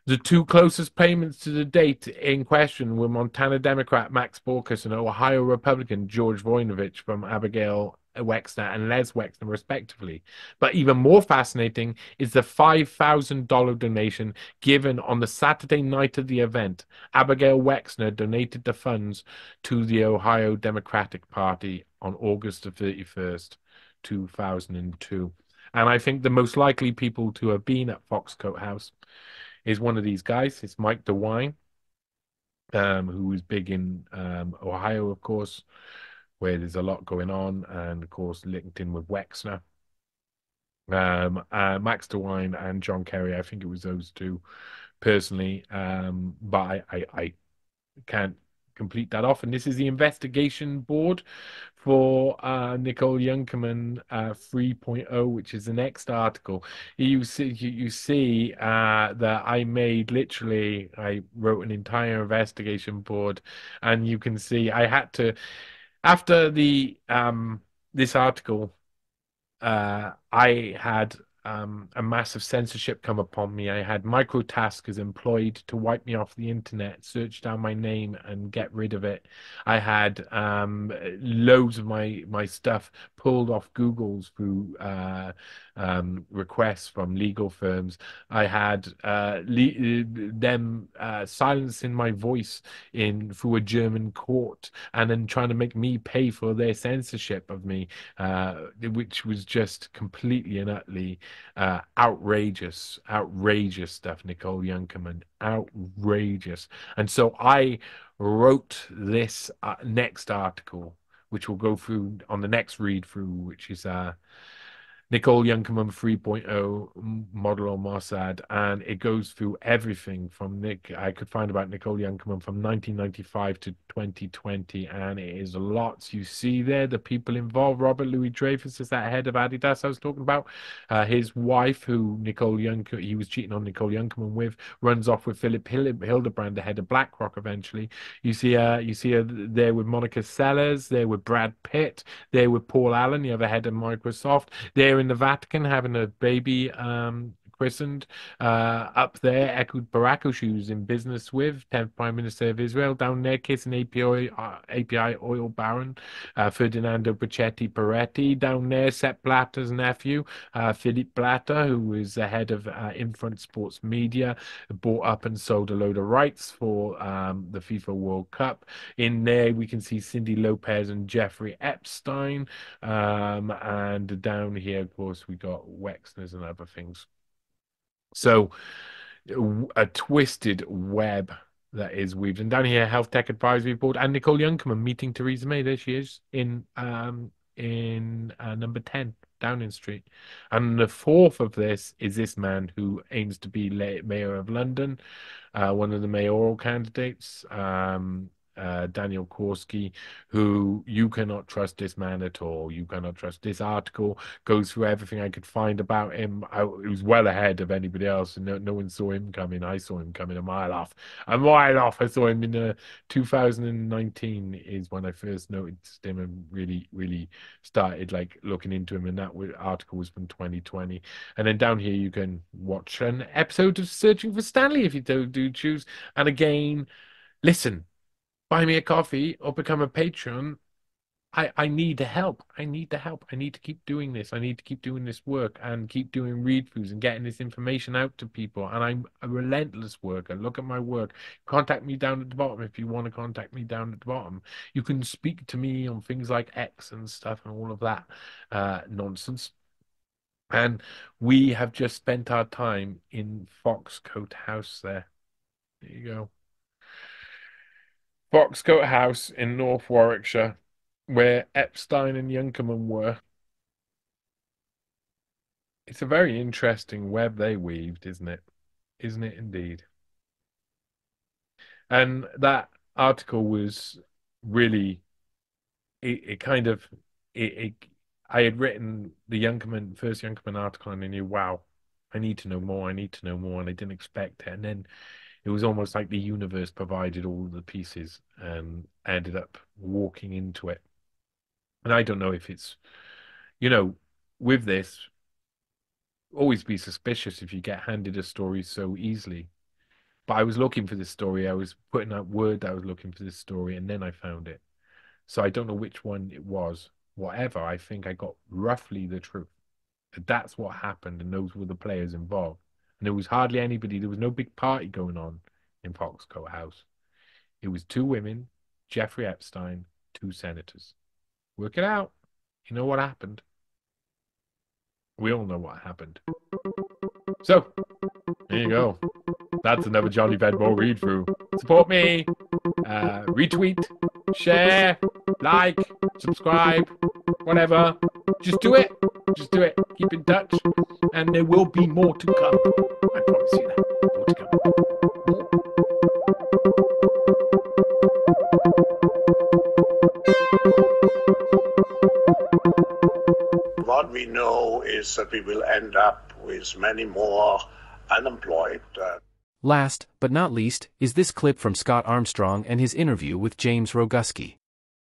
The two closest payments to the date in question were Montana Democrat Max Baucus and Ohio Republican George Voinovich from Abigail Wexner and Les Wexner, respectively. But even more fascinating is the $5,000 donation given on the Saturday night of the event. Abigail Wexner donated the funds to the Ohio Democratic Party on August the 31st, 2002. And I think the most likely people to have been at Foxcoat House is one of these guys. It's Mike DeWine, who was big in Ohio, of course, where there's a lot going on, and of course linked in with Wexner. Max DeWine and John Kerry, I think it was those two personally, but I can't complete that off. And this is the investigation board for Nicole Junkerman 3.0, which is the next article. You see that I made I wrote an entire investigation board, and you can see I had to, after the this article, I had a massive censorship come upon me. I had microtaskers employed to wipe me off the internet, search down my name and get rid of it. I had loads of my stuff pulled off Google's through requests from legal firms. I had them silencing my voice through a German court, and then trying to make me pay for their censorship of me, which was just completely and utterly outrageous stuff. Nicole Junkerman, outrageous. And so I wrote this next article, which we'll go through on the next read through, which is Nicole Junkerman 3.0 model on Mossad, and it goes through everything from I could find about Nicole Junkerman from 1995 to 2020, and it is lots. You see there the people involved. Robert Louis Dreyfus is that head of Adidas I was talking about. His wife, who he was cheating on Nicole Junkerman with, runs off with Philip Hildebrand, the head of BlackRock. Eventually, you see her there with Monica Seles, there with Brad Pitt, there with Paul Allen, the other head of Microsoft. There in the Vatican having a baby christened. Up there, Ehud Barak, who she was in business with, 10th Prime Minister of Israel. Down there, kissing API oil baron Ferdinando Bracetti Peretti. Down there, Sepp Blatter's nephew, Philippe Blatter, who was the head of Infront Sports Media, bought up and sold a load of rights for the FIFA World Cup. In there, we can see Cindy Lopez and Jeffrey Epstein. And down here, of course, we got Wexner's and other things. So a twisted web that is weaved. And down here, Health Tech Advisory Board and Nicole Junkerman meeting Theresa May. There she is in number 10, Downing Street. And the fourth of this is this man who aims to be mayor of London, one of the mayoral candidates. Daniel Korski, who you cannot trust this man at all. You cannot trust. This article goes through everything I could find about him. It was well ahead of anybody else, and no one saw him coming. I saw him coming a mile off. A mile off. I saw him in 2019 is when I first noticed him and really started looking into him, and that article was from 2020. And then down here you can watch an episode of Searching for Stanley if you do choose. And again, listen, buy me a coffee or become a patron. I need the help. I need the help. I need to keep doing this. I need to keep doing this work and keep doing read-throughs and getting this information out to people. And I'm a relentless worker. Look at my work. Contact me down at the bottom if you want to contact me down at the bottom. You can speak to me on things like X and stuff and all of that nonsense. And we have just spent our time in Foxcoat House there. There you go. Foxcoat House in North Warwickshire, where Epstein and Junkerman were. It's a very interesting web they weaved, isn't it? Isn't it indeed? And that article was really, I had written the first Junkerman article, and I knew, wow, I need to know more, and I didn't expect it. And then it was almost like the universe provided all the pieces, and I ended up walking into it. And I don't know if it's, with this, always be suspicious if you get handed a story so easily. But I was looking for this story. I was putting out word that I was looking for this story, and then I found it. So I don't know which one it was. Whatever, I think I got roughly the truth. That's what happened, and those were the players involved. And there was hardly anybody. There was no big party going on in Foxcoat House. It was 2 women, Jeffrey Epstein, 2 senators. Work it out. You know what happened. We all know what happened. So, there you go. That's another Johnny Vedmore read through. Support me. Retweet, share, like, subscribe, whatever. Just do it. Just do it. Keep in touch. And there will be more to come. I promise you that. More to come. What we know is that we will end up with many more unemployed. Last, but not least, is this clip from Scott Armstrong and his interview with James Roguski.